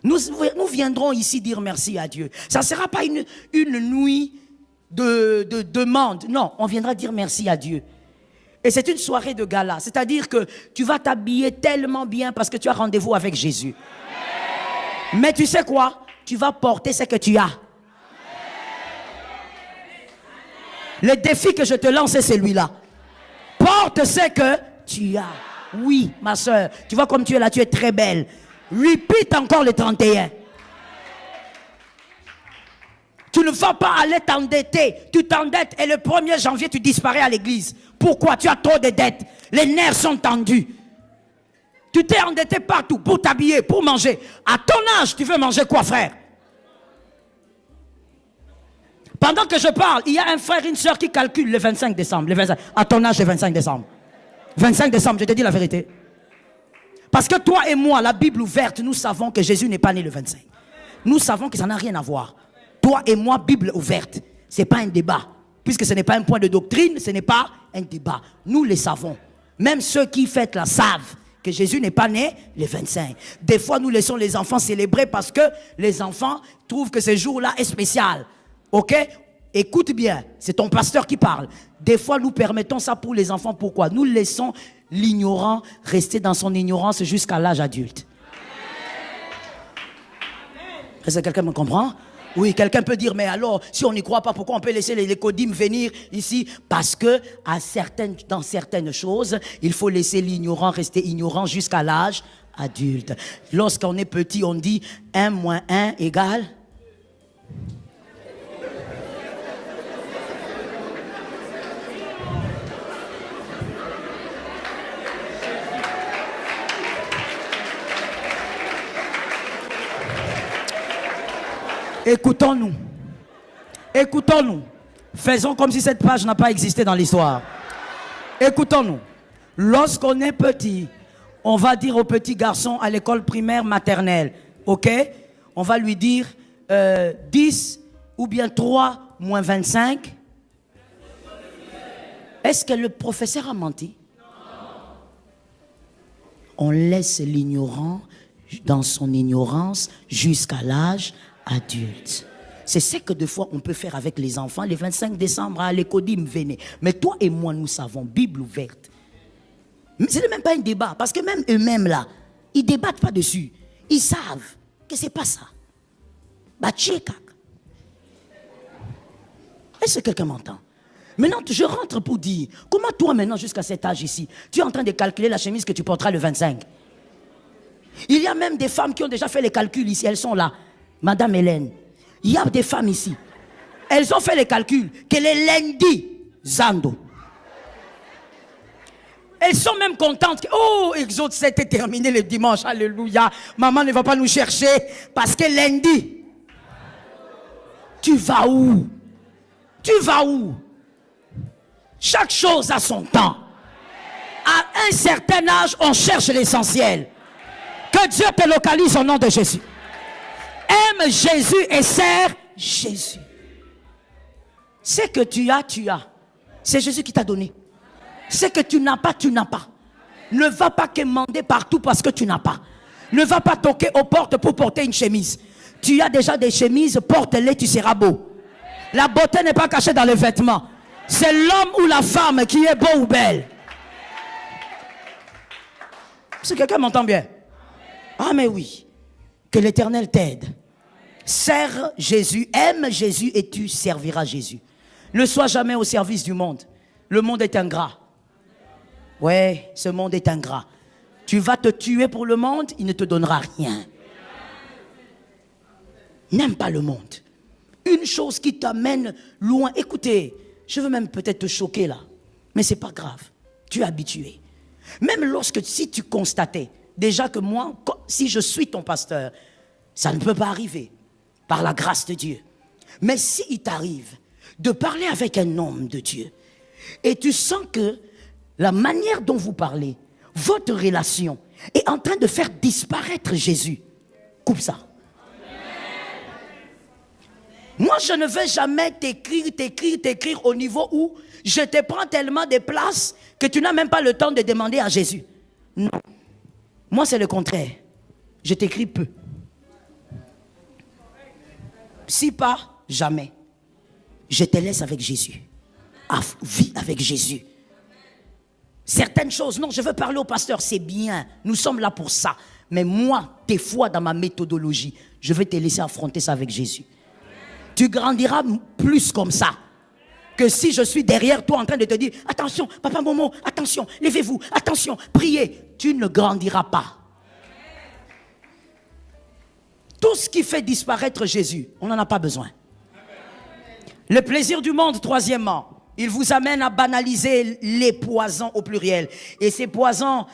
A: Nous viendrons ici dire merci à Dieu. Ça ne sera pas une nuit de demande. Non, on viendra dire merci à Dieu. Et c'est une soirée de gala. C'est-à-dire que tu vas t'habiller tellement bien parce que tu as rendez-vous avec Jésus. Mais tu sais quoi? Tu vas porter ce que tu as. Le défi que je te lance, c'est celui-là. Porte ce que tu as. Oui, ma soeur. Tu vois comme tu es là, tu es très belle. Repeat encore le 31. Tu ne vas pas aller t'endetter. Tu t'endettes et le 1er janvier, tu disparais à l'église. Pourquoi? Tu as trop de dettes. Les nerfs sont tendus. Tu t'es endetté partout pour t'habiller, pour manger. À ton âge, tu veux manger quoi, frère? Pendant que je parle, il y a un frère et une soeur qui calculent le 25 décembre. À ton âge, le 25 décembre. 25 décembre, je te dis la vérité. Parce que toi et moi, la Bible ouverte, nous savons que Jésus n'est pas né le 25. Nous savons que ça n'a rien à voir. Toi et moi, Bible ouverte, ce n'est pas un débat. Puisque ce n'est pas un point de doctrine, ce n'est pas un débat. Nous le savons. Même ceux qui fêtent la savent que Jésus n'est pas né le 25. Des fois, nous laissons les enfants célébrer parce que les enfants trouvent que ce jour-là est spécial. Ok? Écoute bien, c'est ton pasteur qui parle. Des fois, nous permettons ça pour les enfants. Pourquoi? Nous laissons l'ignorant rester dans son ignorance jusqu'à l'âge adulte. Est-ce que quelqu'un me comprend? Oui, quelqu'un peut dire, mais alors, si on n'y croit pas, pourquoi on peut laisser les codymes venir ici? Parce que dans certaines choses, il faut laisser l'ignorant rester ignorant jusqu'à l'âge adulte. Lorsqu'on est petit, on dit 1 moins 1 égale... Écoutons-nous. Écoutons-nous. Faisons comme si cette page n'a pas existé dans l'histoire. Écoutons-nous. Lorsqu'on est petit, on va dire au petit garçon à l'école primaire maternelle, ok? On va lui dire 10 ou bien 3 moins 25. Est-ce que le professeur a menti? On laisse l'ignorant dans son ignorance jusqu'à l'âge adulte. C'est ce que des fois on peut faire avec les enfants. Les 25 décembre, à l'écodime, venez. Mais toi et moi, nous savons, Bible ouverte. Ce n'est même pas un débat, parce que même eux-mêmes là, ils ne débattent pas dessus. Ils savent que ce n'est pas ça. Bah, tchekak. Est-ce que quelqu'un m'entend? Maintenant, je rentre pour dire, comment toi maintenant, jusqu'à cet âge ici, tu es en train de calculer la chemise que tu porteras le 25? Il y a même des femmes qui ont déjà fait les calculs ici, elles sont là. Madame Hélène, il y a des femmes ici. Elles ont fait les calculs que les lundis, Zando. Elles sont même contentes que, oh, Exode 7 est terminé le dimanche, alléluia. Maman ne va pas nous chercher parce que lundi, tu vas où? Tu vas où? Chaque chose a son temps. À un certain âge, on cherche l'essentiel. Que Dieu te localise au nom de Jésus. Aime Jésus et sers Jésus. Ce que tu as, tu as. C'est Jésus qui t'a donné. Ce que tu n'as pas, tu n'as pas. Ne va pas quémander partout parce que tu n'as pas. Ne va pas toquer aux portes pour porter une chemise. Tu as déjà des chemises, porte-les, tu seras beau. La beauté n'est pas cachée dans les vêtements. C'est l'homme ou la femme qui est beau ou belle. Est-ce que quelqu'un m'entend bien? Ah mais oui. Que l'Éternel t'aide. Sers Jésus, aime Jésus et tu serviras Jésus. Ne sois jamais au service du monde. Le monde est ingrat. Ouais, ce monde est ingrat. Tu vas te tuer pour le monde, il ne te donnera rien. N'aime pas le monde. Une chose qui t'amène loin. Écoutez, je veux même peut-être te choquer là, mais c'est pas grave. Tu es habitué. Même si tu constatais déjà que moi, si je suis ton pasteur, ça ne peut pas arriver par la grâce de Dieu. Mais s'il t'arrive de parler avec un homme de Dieu et tu sens que la manière dont vous parlez, votre relation est en train de faire disparaître Jésus, coupe ça. Moi, je ne vais jamais t'écrire au niveau où je te prends tellement de place que tu n'as même pas le temps de demander à Jésus. Non. Moi, c'est le contraire. Je t'écris peu. Si pas, jamais. Je te laisse avec Jésus. Vis avec Jésus. Certaines choses, non, je veux parler au pasteur, c'est bien. Nous sommes là pour ça. Mais moi, des fois, dans ma méthodologie, je vais te laisser affronter ça avec Jésus. Tu grandiras plus comme ça que si je suis derrière toi en train de te dire attention, papa Momo, attention, levez-vous, attention, priez. Tu ne grandiras pas. Tout ce qui fait disparaître Jésus, on n'en a pas besoin. Le plaisir du monde, troisièmement, il vous amène à banaliser les poisons au pluriel. Et ces poisons,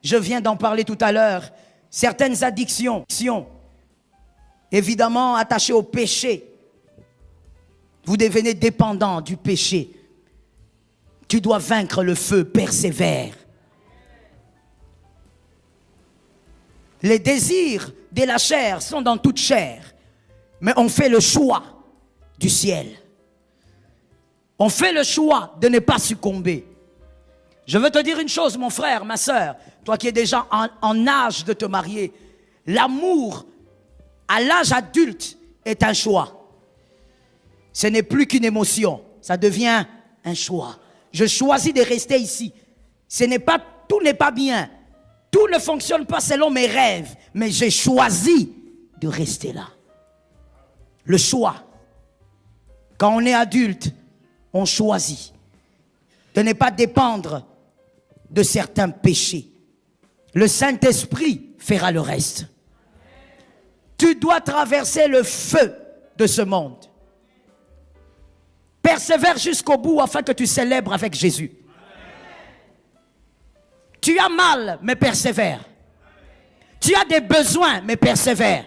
A: je viens d'en parler tout à l'heure, certaines addictions, évidemment attachées au péché. Vous devenez dépendant du péché. Tu dois vaincre le feu, persévère. Les désirs de la chair sont dans toute chair. Mais on fait le choix du ciel. On fait le choix de ne pas succomber. Je veux te dire une chose, mon frère, ma soeur, toi qui es déjà en âge de te marier, l'amour à l'âge adulte est un choix. Ce n'est plus qu'une émotion, ça devient un choix. Je choisis de rester ici. Tout n'est pas bien. Tout ne fonctionne pas selon mes rêves, mais j'ai choisi de rester là. Le choix. Quand on est adulte, on choisit de ne pas dépendre de certains péchés. Le Saint-Esprit fera le reste. Tu dois traverser le feu de ce monde. Persévère jusqu'au bout afin que tu célèbres avec Jésus. Tu as mal, mais persévère. Tu as des besoins, mais persévère.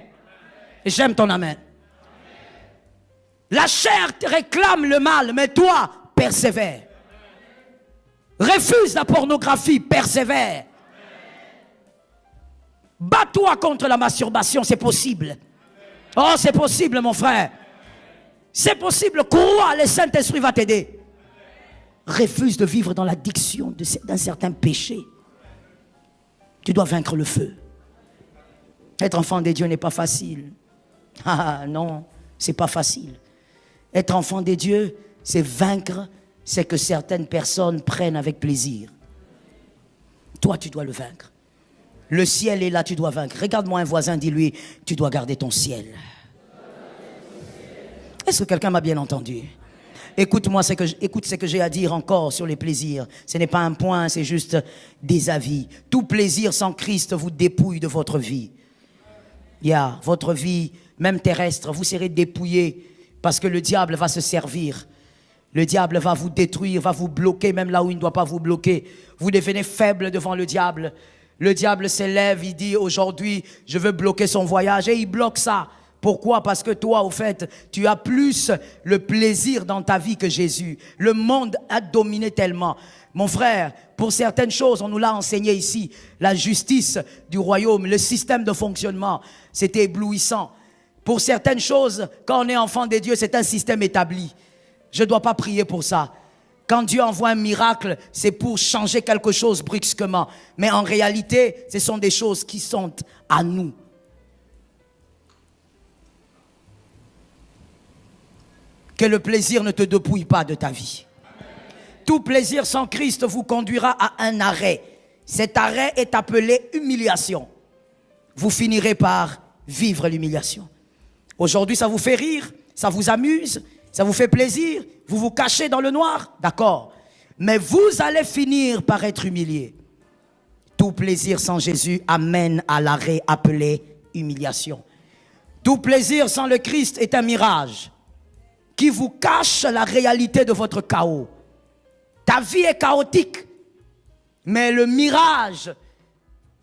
A: Et j'aime ton amen. La chair te réclame le mal, mais toi, persévère. Refuse la pornographie, persévère. Bats-toi contre la masturbation, c'est possible. Oh, c'est possible, mon frère. C'est possible, crois, le Saint-Esprit va t'aider. Refuse de vivre dans l'addiction d'un certain péché. Tu dois vaincre le feu. Être enfant de Dieu n'est pas facile. Ah non, c'est pas facile. Être enfant de Dieu, c'est vaincre ce que certaines personnes prennent avec plaisir. Toi, tu dois le vaincre. Le ciel est là, tu dois vaincre. Regarde-moi un voisin, dis-lui, tu dois garder ton ciel. Est-ce que quelqu'un m'a bien entendu? Écoute-moi, écoute ce que j'ai à dire encore sur les plaisirs. Ce n'est pas un point, c'est juste des avis. Tout plaisir sans Christ vous dépouille de votre vie. Votre vie, même terrestre, vous serez dépouillé parce que le diable va se servir. Le diable va vous détruire, va vous bloquer même là où il ne doit pas vous bloquer. Vous devenez faible devant le diable. Le diable s'élève, il dit aujourd'hui, je veux bloquer son voyage et il bloque ça. Pourquoi? Parce que toi, au fait, tu as plus le plaisir dans ta vie que Jésus. Le monde a dominé tellement. Mon frère, pour certaines choses, on nous l'a enseigné ici. La justice du royaume, le système de fonctionnement, c'était éblouissant. Pour certaines choses, quand on est enfant de Dieu, c'est un système établi. Je ne dois pas prier pour ça. Quand Dieu envoie un miracle, c'est pour changer quelque chose brusquement. Mais en réalité, ce sont des choses qui sont à nous. Que le plaisir ne te dépouille pas de ta vie. Tout plaisir sans Christ vous conduira à un arrêt. Cet arrêt est appelé humiliation. Vous finirez par vivre l'humiliation. Aujourd'hui, ça vous fait rire, ça vous amuse, ça vous fait plaisir, vous vous cachez dans le noir, d'accord. Mais vous allez finir par être humilié. Tout plaisir sans Jésus amène à l'arrêt appelé humiliation. Tout plaisir sans le Christ est un mirage qui vous cache la réalité de votre chaos. Ta vie est chaotique, mais le mirage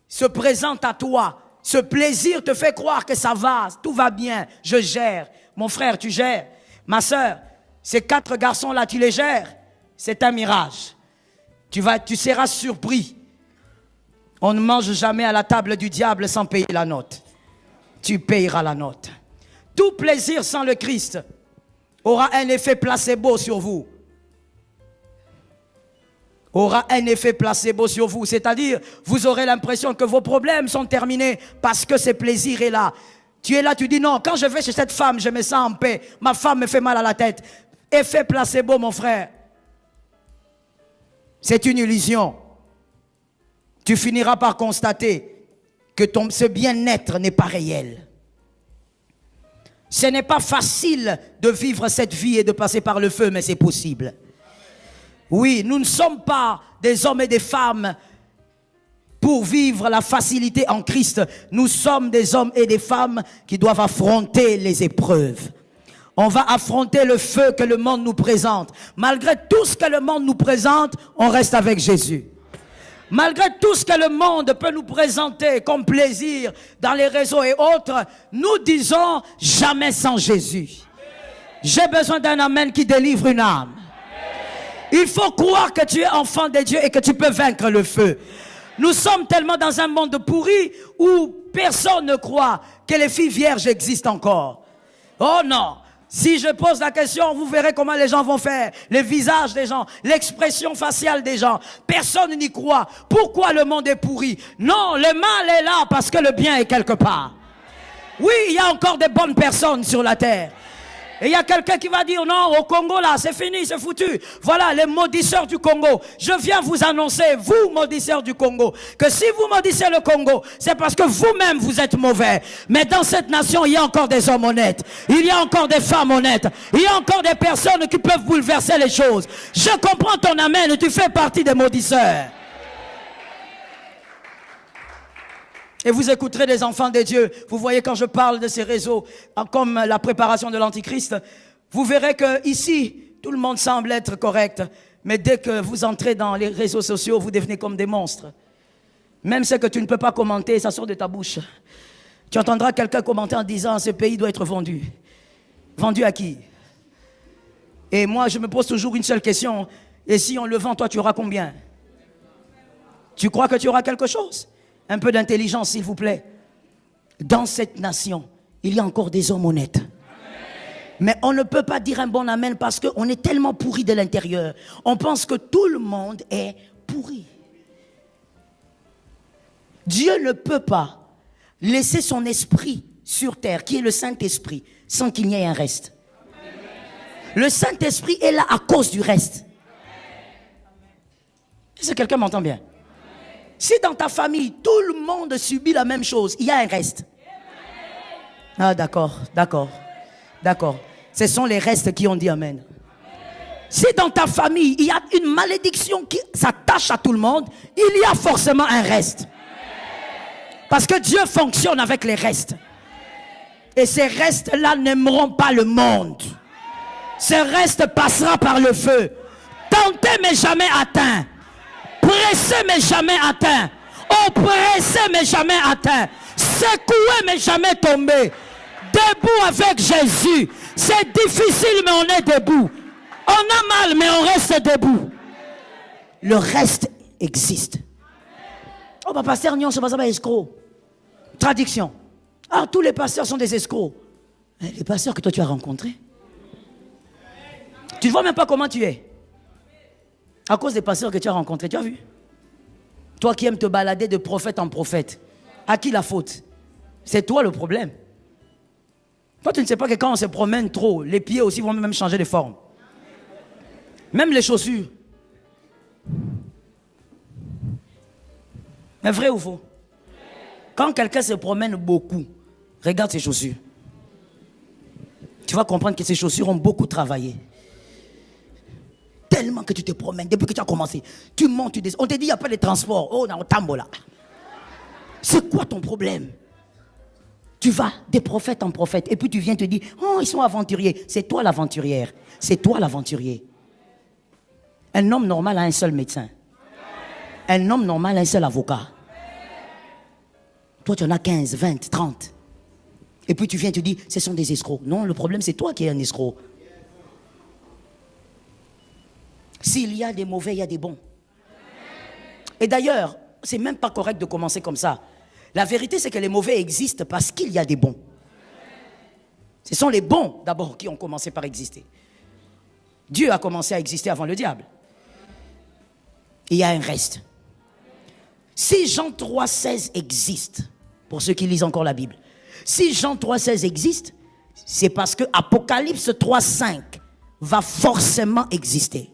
A: se présente à toi. Ce plaisir te fait croire que ça va, tout va bien, je gère. Mon frère, tu gères. Ma soeur, ces 4 garçons-là, tu les gères. C'est un mirage. Tu seras surpris. On ne mange jamais à la table du diable sans payer la note. Tu payeras la note. Tout plaisir sans le Christ aura un effet placebo sur vous. Aura un effet placebo sur vous. C'est-à-dire, vous aurez l'impression que vos problèmes sont terminés parce que ce plaisir est là. Tu es là, tu dis non, quand je vais chez cette femme, je me sens en paix. Ma femme me fait mal à la tête. Effet placebo, mon frère. C'est une illusion. Tu finiras par constater que ce bien-être n'est pas réel. Ce n'est pas facile de vivre cette vie et de passer par le feu, mais c'est possible. Oui, nous ne sommes pas des hommes et des femmes pour vivre la facilité en Christ. Nous sommes des hommes et des femmes qui doivent affronter les épreuves. On va affronter le feu que le monde nous présente. Malgré tout ce que le monde nous présente, on reste avec Jésus. Malgré tout ce que le monde peut nous présenter comme plaisir dans les réseaux et autres, nous disons jamais sans Jésus. J'ai besoin d'un amen qui délivre une âme. Il faut croire que tu es enfant de Dieu et que tu peux vaincre le feu. Nous sommes tellement dans un monde pourri où personne ne croit que les filles vierges existent encore. Oh non! Si je pose la question, vous verrez comment les gens vont faire. Les visages des gens, l'expression faciale des gens. Personne n'y croit. Pourquoi le monde est pourri? Non, le mal est là parce que le bien est quelque part. Oui, il y a encore des bonnes personnes sur la terre. Et il y a quelqu'un qui va dire non, au Congo là, c'est fini, c'est foutu. Voilà, les maudisseurs du Congo. Je viens vous annoncer, vous maudisseurs du Congo, que si vous maudissez le Congo, c'est parce que vous-même vous êtes mauvais. Mais dans cette nation, il y a encore des hommes honnêtes. Il y a encore des femmes honnêtes. Il y a encore des personnes qui peuvent bouleverser les choses. Je comprends ton amen, tu fais partie des maudisseurs. Et vous écouterez les enfants de Dieu. Vous voyez quand je parle de ces réseaux, comme la préparation de l'Antichrist, vous verrez que ici, tout le monde semble être correct. Mais dès que vous entrez dans les réseaux sociaux, vous devenez comme des monstres. Même ce que tu ne peux pas commenter, ça sort de ta bouche. Tu entendras quelqu'un commenter en disant, ce pays doit être vendu. Vendu à qui? Et moi, je me pose toujours une seule question. Et si on le vend, toi, tu auras combien? Tu crois que tu auras quelque chose? Un peu d'intelligence, s'il vous plaît. Dans cette nation, il y a encore des hommes honnêtes. Amen. Mais on ne peut pas dire un bon amen parce qu'on est tellement pourri de l'intérieur. On pense que tout le monde est pourri. Dieu ne peut pas laisser son esprit sur terre, qui est le Saint-Esprit, sans qu'il n'y ait un reste. Amen. Le Saint-Esprit est là à cause du reste. Est-ce que quelqu'un m'entend bien? Si dans ta famille, tout le monde subit la même chose, il y a un reste. Ah d'accord. Ce sont les restes qui ont dit amen. Si dans ta famille, il y a une malédiction qui s'attache à tout le monde, il y a forcément un reste. Parce que Dieu fonctionne avec les restes. Et ces restes-là n'aimeront pas le monde. Ces restes passera par le feu. Tenté mais jamais atteint. Pressé mais jamais atteint. Oppressé mais jamais atteint. Secoué mais jamais tombé. Debout avec Jésus. C'est difficile mais on est debout. On a mal mais on reste debout. Le reste existe. Oh bah pasteur Nyon, c'est pas ça, bah escroc. Traduction. Ah, tous les pasteurs sont des escrocs. Les pasteurs que toi tu as rencontrés. Tu ne vois même pas comment tu es. À cause des pasteurs que tu as rencontrés, tu as vu? Toi qui aimes te balader de prophète en prophète, à qui la faute? C'est toi le problème. Toi tu ne sais pas que quand on se promène trop, les pieds aussi vont même changer de forme. Même les chaussures. Mais vrai ou faux? Quand quelqu'un se promène beaucoup, regarde ses chaussures. Tu vas comprendre que ses chaussures ont beaucoup travaillé. Tellement que tu te promènes, depuis que tu as commencé, tu montes, tu descends. On te dit, il n'y a pas de transport. Oh, dans le tambo là. C'est quoi ton problème? Tu vas de prophète en prophète et puis tu viens te dire, oh, ils sont aventuriers. C'est toi l'aventurière. C'est toi l'aventurier. Un homme normal a un seul médecin. Un homme normal a un seul avocat. Toi, tu en as 15, 20, 30. Et puis tu viens te dire, ce sont des escrocs. Non, le problème, c'est toi qui es un escroc. S'il y a des mauvais, il y a des bons. Et d'ailleurs, c'est même pas correct de commencer comme ça. La vérité, c'est que les mauvais existent parce qu'il y a des bons. Ce sont les bons, d'abord, qui ont commencé par exister. Dieu a commencé à exister avant le diable. Et il y a un reste. Si Jean 3,16 existe, pour ceux qui lisent encore la Bible, si Jean 3,16 existe, c'est parce que Apocalypse 3,5 va forcément exister.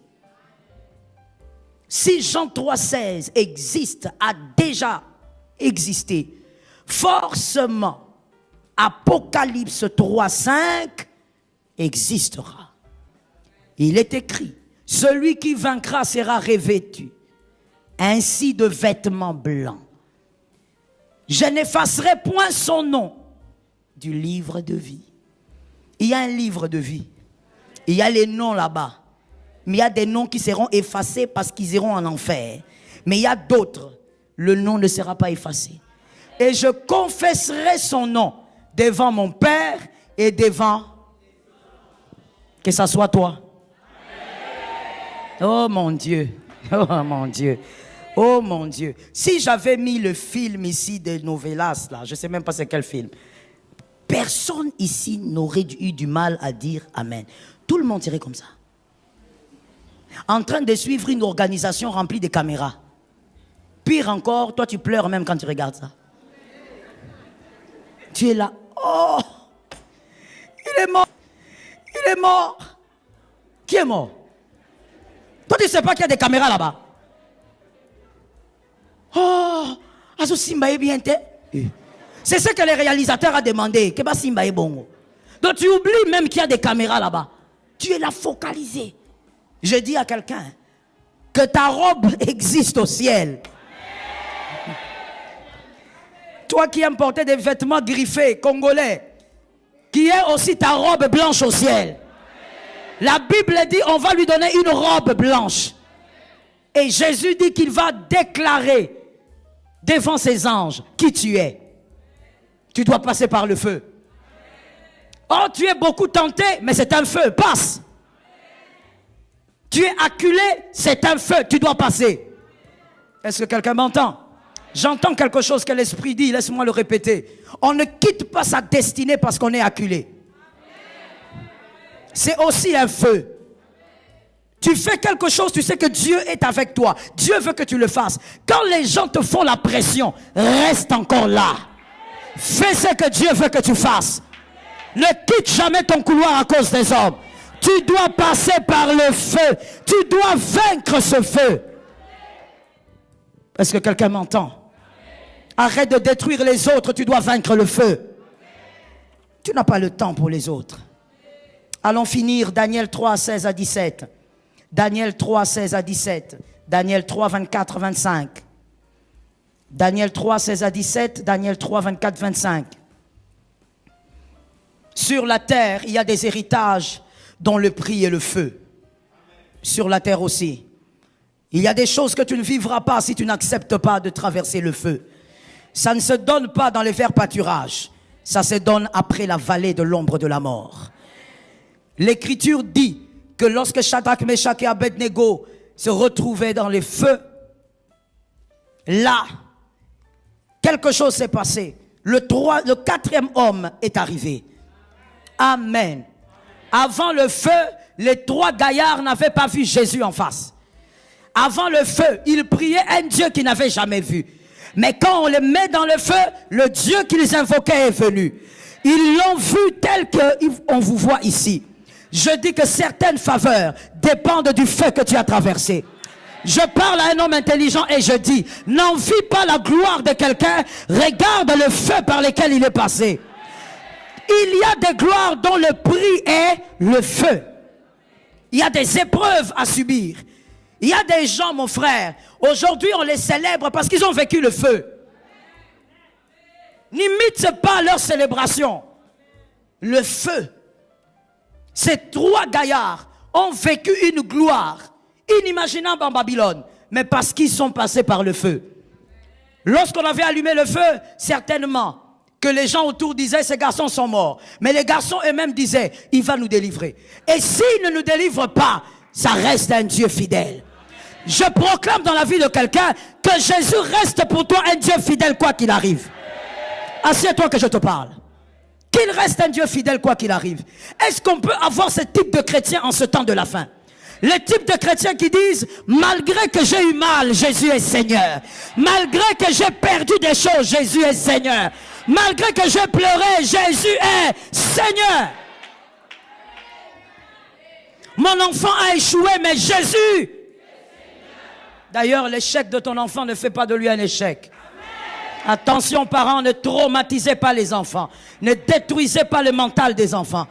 A: Si Jean 3,16 existe, a déjà existé, forcément, Apocalypse 3,5 existera. Il est écrit, celui qui vaincra sera revêtu ainsi de vêtements blancs. Je n'effacerai point son nom du livre de vie. Il y a un livre de vie. Il y a les noms là-bas. Mais il y a des noms qui seront effacés parce qu'ils iront en enfer. Mais il y a d'autres, le nom ne sera pas effacé. Et je confesserai son nom devant mon Père et devant... Que ça soit toi. Oh mon Dieu. Oh mon Dieu. Oh mon Dieu. Si j'avais mis le film ici de Novelas, là, je ne sais même pas c'est quel film, personne ici n'aurait eu du mal à dire Amen. Tout le monde serait comme ça. En train de suivre une organisation remplie de caméras. Pire encore, toi tu pleures même quand tu regardes ça. Tu es là. Oh, il est mort. Il Il est mort. Qui est mort? Toi, tu ne sais pas qu'il y a des caméras là-bas. Oh, Azo Simba est bien. C'est ce que les réalisateurs ont demandé. Que Simba est bon. Donc tu oublies même qu'il y a des caméras là-bas. Tu es là focalisé. Je dis à quelqu'un que ta robe existe au ciel. Toi qui aimes porter des vêtements griffés, congolais, qui est aussi ta robe blanche au ciel. La Bible dit on va lui donner une robe blanche. Et Jésus dit qu'il va déclarer devant ses anges qui tu es. Tu dois passer par le feu. Oh, tu es beaucoup tenté, mais c'est un feu, passe. Tu es acculé, c'est un feu, tu dois passer. Est-ce que quelqu'un m'entend? J'entends quelque chose que l'Esprit dit, laisse-moi le répéter. On ne quitte pas sa destinée parce qu'on est acculé. C'est aussi un feu. Tu fais quelque chose, tu sais que Dieu est avec toi. Dieu veut que tu le fasses. Quand les gens te font la pression, reste encore là. Fais ce que Dieu veut que tu fasses. Ne quitte jamais ton couloir à cause des hommes. Tu dois passer par le feu. Tu dois vaincre ce feu. Est-ce que quelqu'un m'entend? Arrête de détruire les autres, tu dois vaincre le feu. Tu n'as pas le temps pour les autres. Allons finir Daniel 3, 16 à 17. Daniel 3, 16 à 17. Daniel 3, 24, 25. Daniel 3, 16 à 17. Daniel 3, 24, 25. Sur la terre, il y a des héritages dont le prix est le feu. Sur la terre aussi. Il y a des choses que tu ne vivras pas si tu n'acceptes pas de traverser le feu. Ça ne se donne pas dans les verts pâturages. Ça se donne après la vallée de l'ombre de la mort. L'Écriture dit que lorsque Shadrach, Meshach et Abednego se retrouvaient dans les feux, là, quelque chose s'est passé. Le quatrième homme est arrivé. Amen. Avant le feu, les trois gaillards n'avaient pas vu Jésus en face. Avant le feu, ils priaient un Dieu qu'ils n'avaient jamais vu. Mais quand on les met dans le feu, le Dieu qu'ils invoquaient est venu. Ils l'ont vu tel qu'on vous voit ici. Je dis que certaines faveurs dépendent du feu que tu as traversé. Je parle à un homme intelligent et je dis, n'envie pas la gloire de quelqu'un, regarde le feu par lequel il est passé. Il y a des gloires dont le prix est le feu. Il y a des épreuves à subir. Il y a des gens, mon frère, aujourd'hui on les célèbre parce qu'ils ont vécu le feu. N'imite pas leur célébration. Le feu. Ces trois gaillards ont vécu une gloire inimaginable en Babylone, mais parce qu'ils sont passés par le feu. Lorsqu'on avait allumé le feu, certainement que les gens autour disaient, ces garçons sont morts. Mais les garçons eux-mêmes disaient, il va nous délivrer. Et s'il ne nous délivre pas, ça reste un Dieu fidèle. Je proclame dans la vie de quelqu'un que Jésus reste pour toi un Dieu fidèle quoi qu'il arrive. Assieds-toi que je te parle. Qu'il reste un Dieu fidèle quoi qu'il arrive. Est-ce qu'on peut avoir ce type de chrétien en ce temps de la fin? Les types de chrétiens qui disent, malgré que j'ai eu mal, Jésus est Seigneur. Malgré que j'ai perdu des choses, Jésus est Seigneur. Malgré que j'ai pleuré, Jésus est Seigneur. Mon enfant a échoué, mais Jésus. D'ailleurs, l'échec de ton enfant ne fait pas de lui un échec. Attention parents, ne traumatisez pas les enfants. Ne détruisez pas le mental des enfants.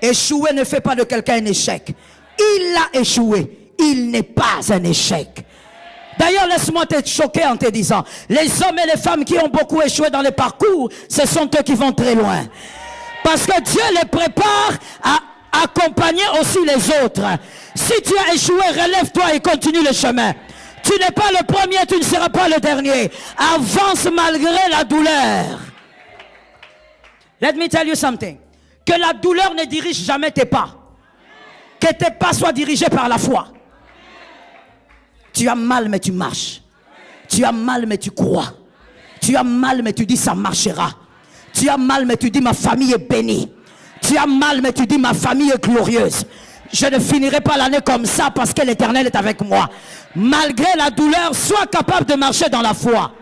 A: Échouer ne fait pas de quelqu'un un échec. Il a échoué. Il n'est pas un échec. D'ailleurs, laisse-moi te choquer en te disant, les hommes et les femmes qui ont beaucoup échoué dans les parcours, ce sont eux qui vont très loin. Parce que Dieu les prépare à accompagner aussi les autres. Si tu as échoué, relève-toi et continue le chemin. Tu n'es pas le premier, tu ne seras pas le dernier. Avance malgré la douleur. Let me tell you something. Que la douleur ne dirige jamais tes pas. Que tes pas soient dirigés par la foi. Tu as mal mais tu marches. Tu as mal mais tu crois. Tu as mal mais tu dis ça marchera. Tu as mal mais tu dis ma famille est bénie. Tu as mal mais tu dis ma famille est glorieuse. Je ne finirai pas l'année comme ça parce que l'Éternel est avec moi. Malgré la douleur, sois capable de marcher dans la foi.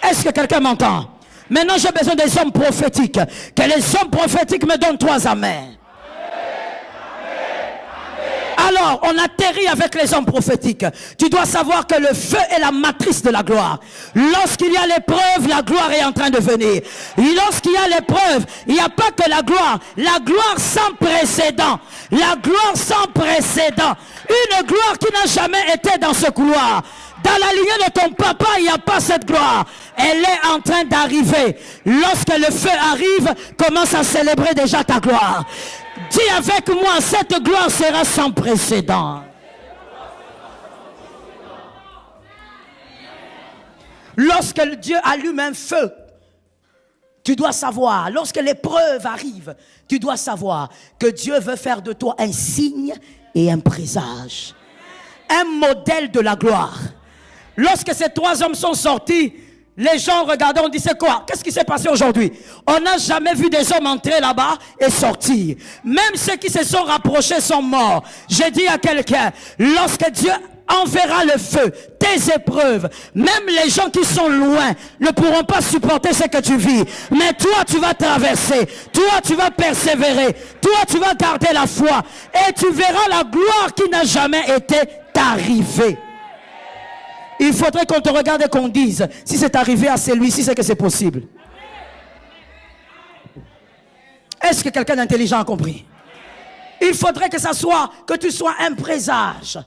A: Est-ce que quelqu'un m'entend? Maintenant j'ai besoin des hommes prophétiques. Que les hommes prophétiques me donnent 3 amens. Alors, on atterrit avec les hommes prophétiques. Tu dois savoir que le feu est la matrice de la gloire. Lorsqu'il y a l'épreuve, la gloire est en train de venir. Et lorsqu'il y a l'épreuve, il n'y a pas que la gloire sans précédent. La gloire sans précédent. Une gloire qui n'a jamais été dans ce couloir. Dans la lignée de ton papa, il n'y a pas cette gloire. Elle est en train d'arriver. Lorsque le feu arrive, commence à célébrer déjà ta gloire. Dis avec moi, cette gloire sera sans précédent. Lorsque Dieu allume un feu, tu dois savoir, lorsque l'épreuve arrive, tu dois savoir que Dieu veut faire de toi un signe et un présage. Un modèle de la gloire. Lorsque ces 3 hommes sont sortis, les gens regardaient, on dit c'est quoi? Qu'est-ce qui s'est passé aujourd'hui? On n'a jamais vu des hommes entrer là-bas et sortir. Même ceux qui se sont rapprochés sont morts. J'ai dit à quelqu'un, lorsque Dieu enverra le feu, tes épreuves, même les gens qui sont loin ne pourront pas supporter ce que tu vis. Mais toi, tu vas traverser. Toi, tu vas persévérer. Toi, tu vas garder la foi. Et tu verras la gloire qui n'a jamais été arrivée. Il faudrait qu'on te regarde et qu'on dise, si c'est arrivé à celui-ci, c'est que c'est possible. Est-ce que quelqu'un d'intelligent a compris? Il faudrait que ça soit, que tu sois un présage.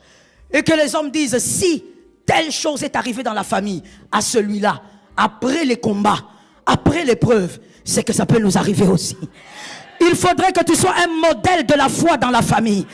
A: Et que les hommes disent, si telle chose est arrivée dans la famille, à celui-là, après les combats, après l'épreuve, c'est que ça peut nous arriver aussi. Il faudrait que tu sois un modèle de la foi dans la famille.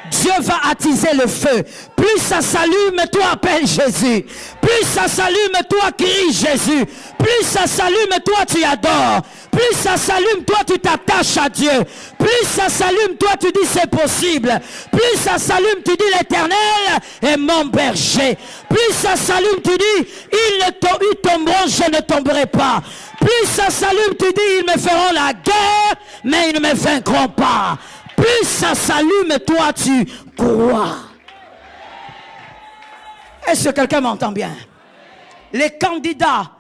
A: Dieu va attiser le feu. Plus ça s'allume, toi appelle Jésus. Plus ça s'allume, toi crie Jésus. Plus ça s'allume, toi tu adores. Plus ça s'allume, toi tu t'attaches à Dieu. Plus ça s'allume, toi tu dis c'est possible. Plus ça s'allume, tu dis l'Éternel est mon berger. Plus ça s'allume, tu dis ils tomberont, je ne tomberai pas. Plus ça s'allume, tu dis ils me feront la guerre, mais ils ne me vaincront pas. Plus ça s'allume, toi tu crois. Est-ce que quelqu'un m'entend bien? Les candidats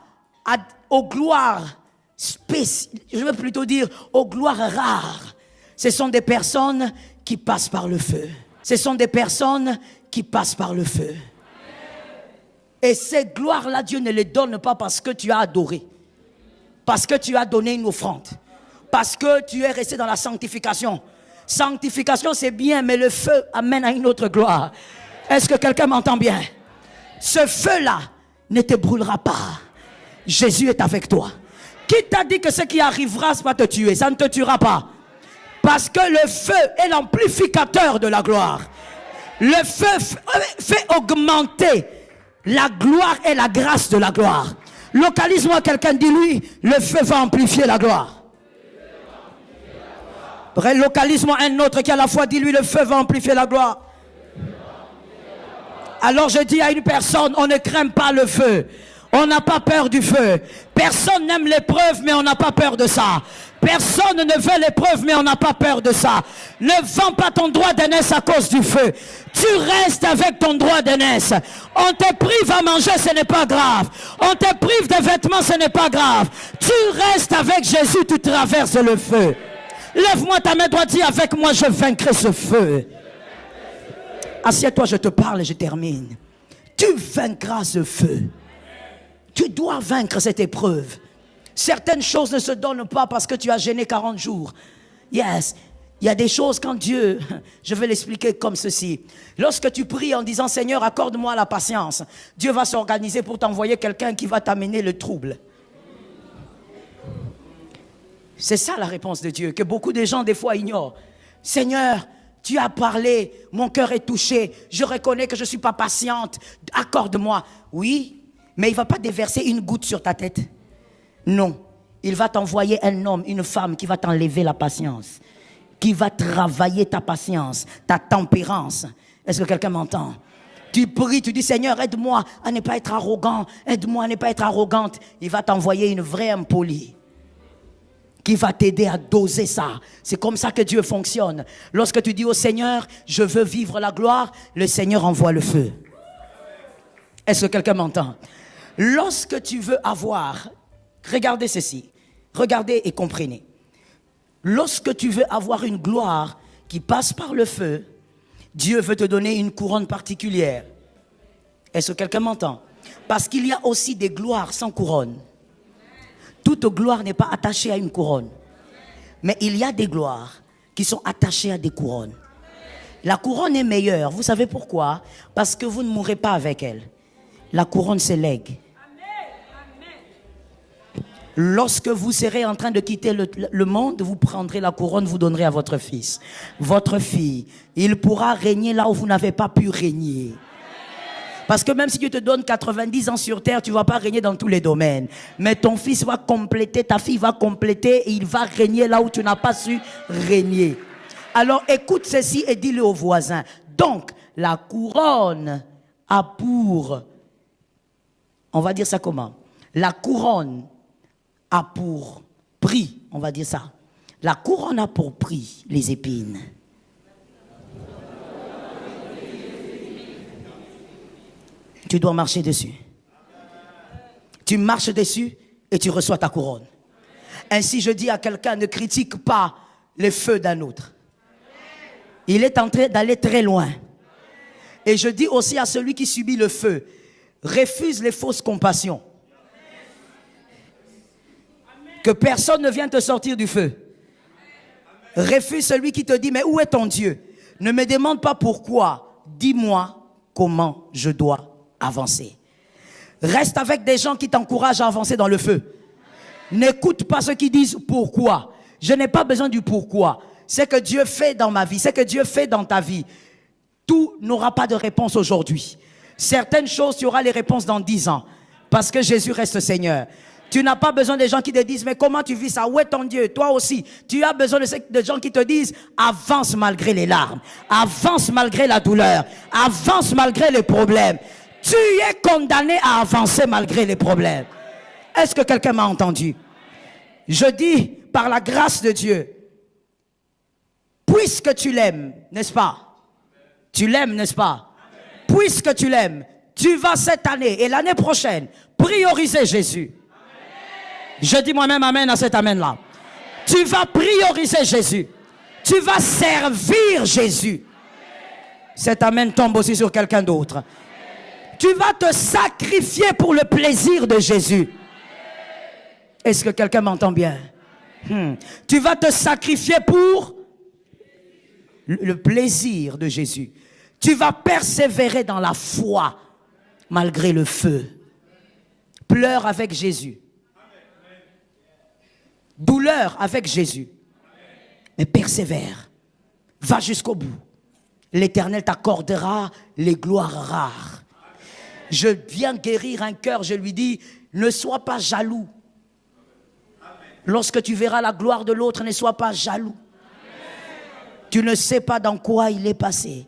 A: aux gloires spéciales, je veux plutôt dire aux gloires rares, ce sont des personnes qui passent par le feu. Ce sont des personnes qui passent par le feu. Et ces gloires-là, Dieu ne les donne pas parce que tu as adoré, parce que tu as donné une offrande, parce que tu es resté dans la sanctification. Sanctification, c'est bien, mais le feu amène à une autre gloire. Est-ce que quelqu'un m'entend bien? Ce feu-là ne te brûlera pas. Jésus est avec toi. Qui t'a dit que ce qui arrivera, ça va te tuer? Ça ne te tuera pas. Parce que le feu est l'amplificateur de la gloire. Le feu fait augmenter la gloire et la grâce de la gloire. Localise-moi quelqu'un, dis-lui, le feu va amplifier la gloire. Localise-moi un autre qui à la fois dit lui le feu va amplifier la gloire. Alors je dis à une personne, on ne craint pas le feu. On n'a pas peur du feu. Personne n'aime l'épreuve, mais on n'a pas peur de ça. Personne ne veut l'épreuve, mais on n'a pas peur de ça. Ne vends pas ton droit d'aînesse à cause du feu. Tu restes avec ton droit d'aînesse. On te prive à manger, ce n'est pas grave. On te prive de vêtements, ce n'est pas grave. Tu restes avec Jésus, tu traverses le feu. Lève-moi ta main droite, dis avec moi, je vaincrai ce feu. Assieds-toi, je te parle et je termine. Tu vaincras ce feu. Tu dois vaincre cette épreuve. Certaines choses ne se donnent pas parce que tu as jeûné 40 jours. Yes, il y a des choses quand Dieu, je vais l'expliquer comme ceci. Lorsque tu pries en disant Seigneur, accorde-moi la patience, Dieu va s'organiser pour t'envoyer quelqu'un qui va t'amener le trouble. C'est ça la réponse de Dieu, que beaucoup de gens des fois ignorent. Seigneur, tu as parlé, mon cœur est touché, je reconnais que je ne suis pas patiente, accorde-moi. Oui, mais il ne va pas déverser une goutte sur ta tête. Non, il va t'envoyer un homme, une femme qui va t'enlever la patience, qui va travailler ta patience, ta tempérance. Est-ce que quelqu'un m'entend? Tu pries, tu dis Seigneur, aide-moi à ne pas être arrogant, aide-moi à ne pas être arrogante. Il va t'envoyer une vraie impolie qui va t'aider à doser ça. C'est comme ça que Dieu fonctionne. Lorsque tu dis au Seigneur, je veux vivre la gloire, le Seigneur envoie le feu. Est-ce que quelqu'un m'entend? Lorsque tu veux avoir, regardez ceci, regardez et comprenez. Lorsque tu veux avoir une gloire qui passe par le feu, Dieu veut te donner une couronne particulière. Est-ce que quelqu'un m'entend? Parce qu'il y a aussi des gloires sans couronne. Toute gloire n'est pas attachée à une couronne. Mais il y a des gloires qui sont attachées à des couronnes. La couronne est meilleure. Vous savez pourquoi? Parce que vous ne mourrez pas avec elle. La couronne, c'est legs. Lorsque vous serez en train de quitter le monde, vous prendrez la couronne, vous donnerez à votre fils, votre fille. Il pourra régner là où vous n'avez pas pu régner. Parce que même si Dieu te donne 90 ans sur terre, tu ne vas pas régner dans tous les domaines. Mais ton fils va compléter, ta fille va compléter et il va régner là où tu n'as pas su régner. Alors écoute ceci et dis-le aux voisins. Donc, la couronne a pour... On va dire ça comment? La couronne a pour prix, on va dire ça. La couronne a pour prix les épines. Tu dois marcher dessus. Tu marches dessus et tu reçois ta couronne. Ainsi, je dis à quelqu'un, ne critique pas les feux d'un autre. Il est en train d'aller très loin. Et je dis aussi à celui qui subit le feu, refuse les fausses compassions. Que personne ne vienne te sortir du feu. Refuse celui qui te dit, mais où est ton Dieu? Ne me demande pas pourquoi. Dis-moi comment je dois avancer. Reste avec des gens qui t'encouragent à avancer dans le feu. N'écoute pas ceux qui disent pourquoi. Je n'ai pas besoin du pourquoi. C'est que Dieu fait dans ma vie, c'est que Dieu fait dans ta vie. Tout n'aura pas de réponse aujourd'hui. Certaines choses, tu auras les réponses dans 10 ans. Parce que Jésus reste Seigneur. Tu n'as pas besoin des gens qui te disent, mais comment tu vis ça? Où est ton Dieu? Toi aussi. Tu as besoin de gens qui te disent, avance malgré les larmes. Avance malgré la douleur. Avance malgré les problèmes. Tu es condamné à avancer malgré les problèmes. Est-ce que quelqu'un m'a entendu? Je dis, par la grâce de Dieu, puisque tu l'aimes, n'est-ce pas? Tu l'aimes, n'est-ce pas? Puisque tu l'aimes, tu vas cette année et l'année prochaine prioriser Jésus. Je dis moi-même amen à cet amen-là. Tu vas prioriser Jésus. Tu vas servir Jésus. Cet amen tombe aussi sur quelqu'un d'autre. Tu vas te sacrifier pour le plaisir de Jésus. Est-ce que quelqu'un m'entend bien? Tu vas te sacrifier pour le plaisir de Jésus. Tu vas persévérer dans la foi malgré le feu. Pleure avec Jésus. Douleur avec Jésus. Mais persévère. Va jusqu'au bout. L'Éternel t'accordera les gloires rares. Je viens guérir un cœur, je lui dis, ne sois pas jaloux. Lorsque tu verras la gloire de l'autre, ne sois pas jaloux. Tu ne sais pas dans quoi il est passé.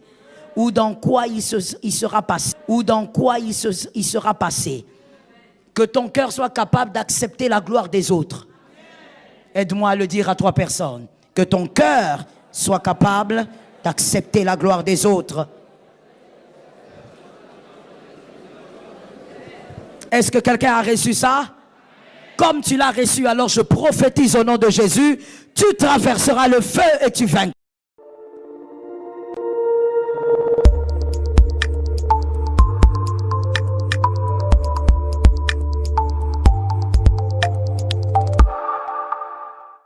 A: Ou dans quoi il sera passé. Ou dans quoi il sera passé. Que ton cœur soit capable d'accepter la gloire des autres. Aide-moi à le dire à 3 personnes. Que ton cœur soit capable d'accepter la gloire des autres. Est-ce que quelqu'un a reçu ça? Comme tu l'as reçu, alors je prophétise au nom de Jésus. Tu traverseras le feu et tu vaincras.